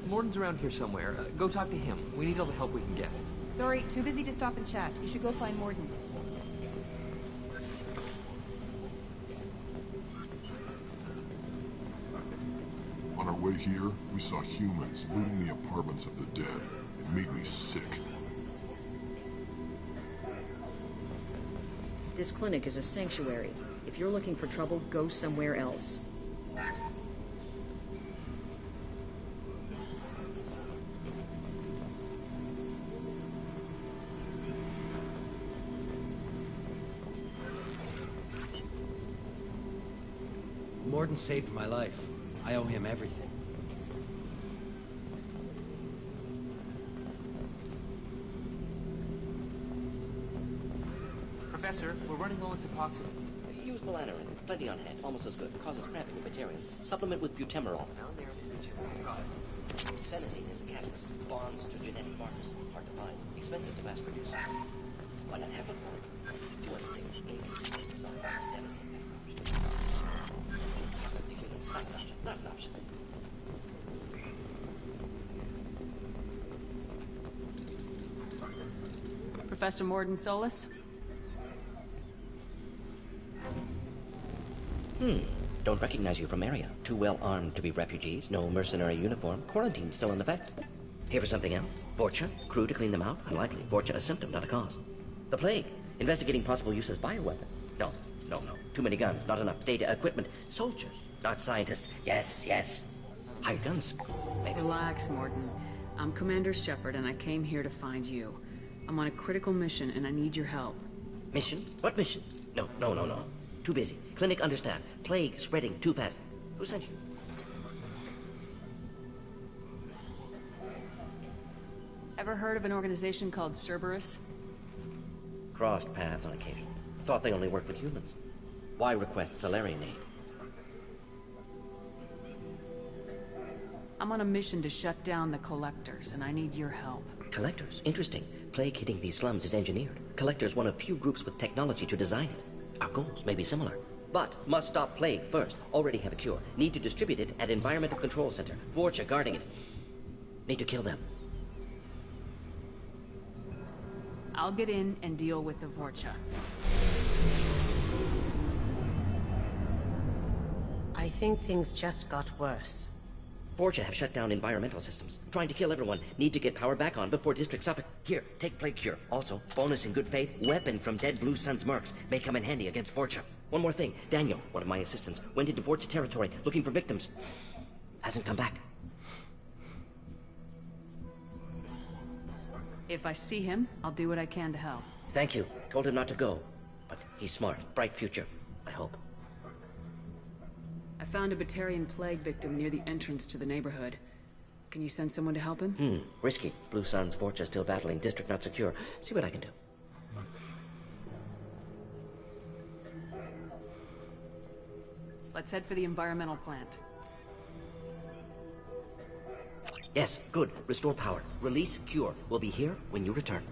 Speaker 13: Morden's around here somewhere. Go talk to him. We need all the help we can get.
Speaker 22: Sorry, too busy to stop and chat. You should go find Morden.
Speaker 15: On our way here, we saw humans looting the apartments of the dead. It made me sick.
Speaker 8: This clinic is a sanctuary. If you're looking for trouble, go somewhere else.
Speaker 12: Morden saved my life. I owe him everything.
Speaker 13: Professor, we're running low on epoxy.
Speaker 23: Use melanorin. Plenty on hand. Almost as good. Causes cramping in vegetarians. Supplement with butemerol.
Speaker 13: Got it.
Speaker 23: Senescine is the catalyst. Bonds to genetic markers. Hard to find. Expensive to mass produce. Why not have a clone? Do anything. Besides, devastating not an option. Not an option.
Speaker 19: Professor Morden Solis?
Speaker 23: Don't recognize you from area. Too well armed to be refugees. No mercenary uniform. Quarantine still in effect. Here for something else? Vorcha? Crew to clean them out? Unlikely. Vorcha a symptom, not a cause. The plague. Investigating possible use as bioweapon. No. Too many guns, not enough data, equipment. Soldiers, not scientists. Yes. Hired guns. Maybe.
Speaker 19: Relax, Morden. I'm Commander Shepard, and I came here to find you. I'm on a critical mission, and I need your help.
Speaker 23: Mission? What mission? No. Too busy. Clinic understaffed. Plague spreading too fast. Who sent you?
Speaker 19: Ever heard of an organization called Cerberus?
Speaker 23: Crossed paths on occasion. Thought they only worked with humans. Why request Salarian aid?
Speaker 19: I'm on a mission to shut down the Collectors, and I need your help.
Speaker 23: Collectors? Interesting. Plague hitting these slums is engineered. Collectors one of few groups with technology to design it. Our goals may be similar. But must stop plague first. Already have a cure. Need to distribute it at Environmental Control Center. Vorcha guarding it. Need to kill them.
Speaker 19: I'll get in and deal with the Vorcha.
Speaker 6: I think things just got worse.
Speaker 23: Vorcha have shut down environmental systems. Trying to kill everyone. Need to get power back on before District Suffolk. Here, take plague cure. Also, bonus in good faith, weapon from dead Blue Sun's mercs. May come in handy against Vorcha. One more thing. Daniel, one of my assistants, went into Vorcha territory looking for victims. Hasn't come back.
Speaker 19: If I see him, I'll do what I can to help.
Speaker 23: Thank you. Told him not to go. But he's smart. Bright future. I hope.
Speaker 19: I found a Batarian plague victim near the entrance to the neighborhood. Can you send someone to help him?
Speaker 23: Risky. Blue Sun's Vorcha still battling. District not secure. See what I can do.
Speaker 19: Let's head for the environmental plant.
Speaker 23: Yes, good. Restore power. Release cure. We'll be here when you return.